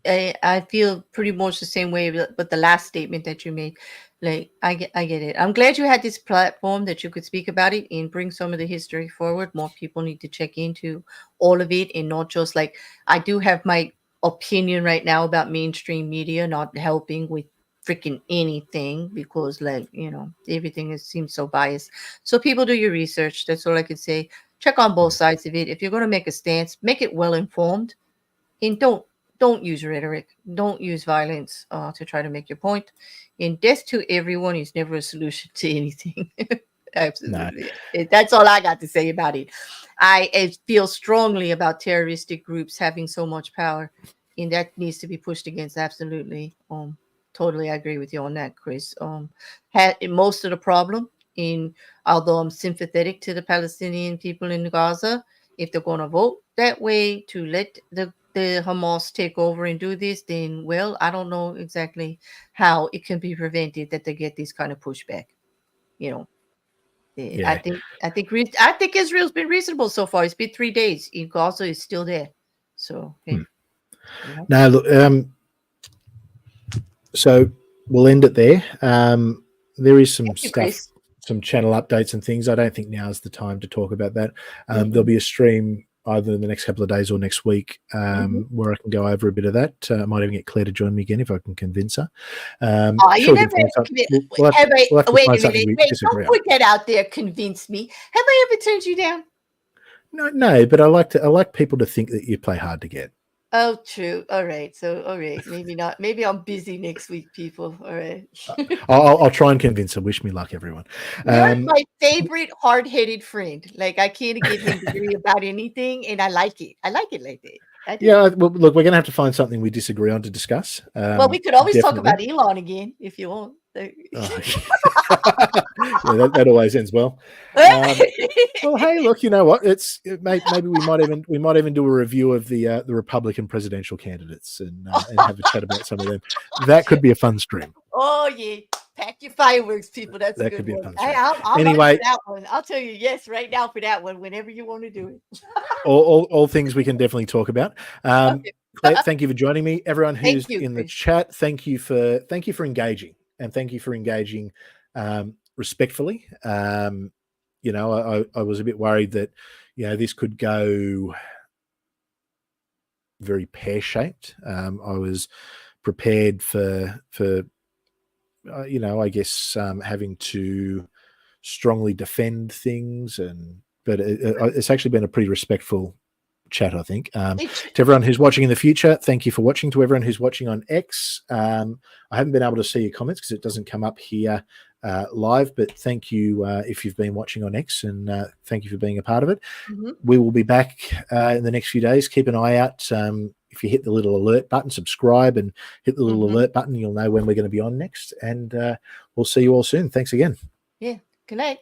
I feel pretty much the same way with the last statement that you made. Like I get it. I'm glad you had this platform that you could speak about it and bring some of the history forward. More people need to check into all of it and not just like I do have my opinion right now about mainstream media not helping with freaking anything because, like, you know, everything seems so biased. So people, do your research. That's all I can say. Check on both sides of it. If you're going to make a stance, make it well informed, and don't use rhetoric. Don't use violence to try to make your point. And death to everyone is never a solution to anything. Absolutely. No. That's all I got to say about it. I feel strongly about terroristic groups having so much power, and that needs to be pushed against. Absolutely. Totally, I agree with you on that, Chris. Most of the problem, although I'm sympathetic to the Palestinian people in Gaza, if they're going to vote that way to let the Hamas take over and do this, then, well, I don't know exactly how it can be prevented that they get this kind of pushback. You know, yeah. I think Israel's been reasonable so far. It's been 3 days. In Gaza is still there. So, okay. Now, look, so we'll end it there. There is some stuff, some channel updates and things. I don't think now is the time to talk about that. There'll be a stream either in the next couple of days or next week where I can go over a bit of that. I might even get Claire to join me again if I can convince her. You never wait a minute. Wait, don't put that out there. Convince me. Have I ever turned you down? No, but I like people to think that you play hard to get. Oh, true. All right. So, all right. Maybe not. Maybe I'm busy next week, people. All right. I'll try and convince her. Wish me luck, everyone. You're my favorite hard-headed friend. Like, I can't give him degree about anything, and I like it. I like it like that. Yeah. Well, look, we're going to have to find something we disagree on to discuss. Well, we could always talk about Elon again if you want. Yeah, that always ends well. Well, hey, look, you know what? Maybe we might even do a review of the Republican presidential candidates and have a chat about some of them. That could be a fun stream. Oh yeah, pack your fireworks, people. That could be a fun stream. I'll anyway, that one. I'll tell you yes right now for that one. Whenever you want to do it. all things we can definitely talk about. Okay. Claire, thank you for joining me. Everyone who's you, in the Chris. chat, thank you for engaging, and thank you for engaging respectfully. You know, I was a bit worried that, you know, this could go very pear-shaped. I was prepared for you know, I guess having to strongly defend things, but it's actually been a pretty respectful chat, I think. To everyone who's watching in the future, thank you for watching. To everyone who's watching on X, I haven't been able to see your comments because it doesn't come up here live, but thank you if you've been watching on X, and thank you for being a part of it. We will be back in the next few days. Keep an eye out. If you hit the little alert button, subscribe, and hit the little alert button, you'll know when we're going to be on next, and we'll see you all soon. Thanks again. Yeah. Good night.